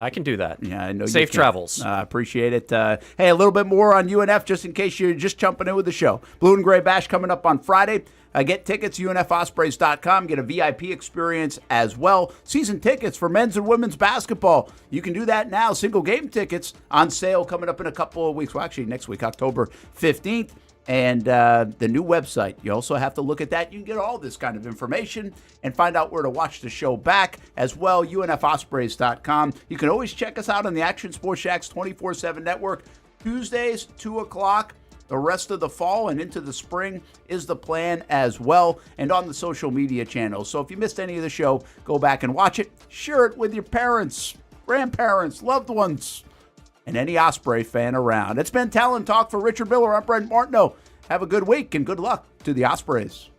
I can do that. Yeah, I know. Safe travels. Appreciate it. Hey, a little bit more on UNF just in case you're just jumping in with the show. Blue and Gray Bash coming up on Friday. Get tickets, UNFOspreys.com. Get a VIP experience as well. Season tickets for men's and women's basketball. You can do that now. Single game tickets on sale coming up in a couple of weeks. Well, actually, next week, October 15th. And the new website. You also have to look at that. You can get all this kind of information and find out where to watch the show back as well, UNFOspreys.com. You can always check us out on the Action Sports Jacks 24/7 network. Tuesdays, 2 o'clock. The rest of the fall and into the spring is the plan as well, and on the social media channels. So if you missed any of the show, go back and watch it. Share it with your parents, grandparents, loved ones, and any Osprey fan around. It's been Talon Talk for Richard Miller. I'm Brent Martineau. Have a good week and good luck to the Ospreys.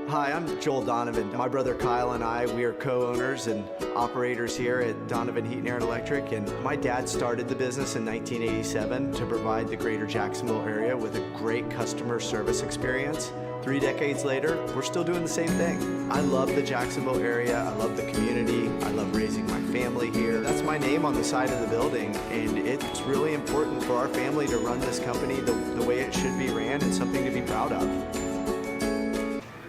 Hi, I'm Joel Donovan. My brother Kyle and I, we are co-owners and operators here at Donovan Heat and Air Electric, and my dad started the business in 1987 to provide the greater Jacksonville area with a great customer service experience. 3 decades later, we're still doing the same thing. I love the Jacksonville area. I love the community. I love raising my family here. That's my name on the side of the building, and it's really important for our family to run this company the way it should be ran and something to be proud of.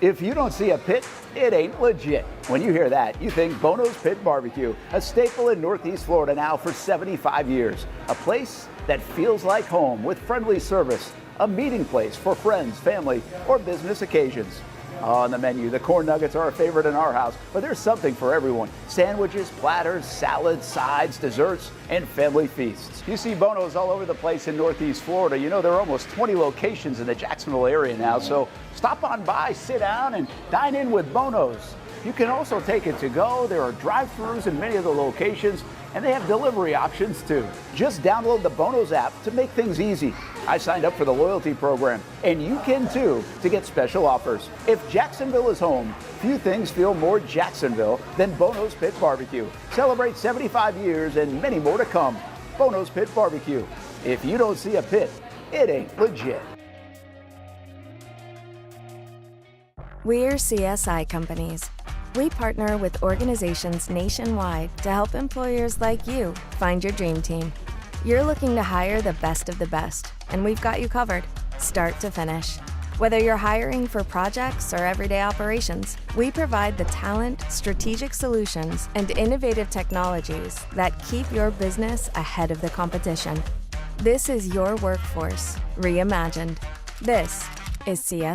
If you don't see a pit, it ain't legit. When you hear that, you think Bono's Pit Barbecue, a staple in Northeast Florida now for 75 years. A place that feels like home with friendly service, a meeting place for friends, family, or business occasions. On the menu, the corn nuggets are a favorite in our house, but there's something for everyone. Sandwiches, platters, salads, sides, desserts, and family feasts. You see Bono's all over the place in Northeast Florida. You know, there are almost 20 locations in the Jacksonville area now, so stop on by, sit down, and dine in with Bono's. You can also take it to go. There are drive-thrus in many of the locations, and they have delivery options too. Just download the Bono's app to make things easy. I signed up for the loyalty program, and you can too, to get special offers. If Jacksonville is home, few things feel more Jacksonville than Bono's Pit Barbecue. Celebrate 75 years and many more to come. Bono's Pit Barbecue. If you don't see a pit, it ain't legit. We're CSI companies. We partner with organizations nationwide to help employers like you find your dream team. You're looking to hire the best of the best, and we've got you covered, start to finish. Whether you're hiring for projects or everyday operations, we provide the talent, strategic solutions, and innovative technologies that keep your business ahead of the competition. This is your workforce reimagined. This is CSI.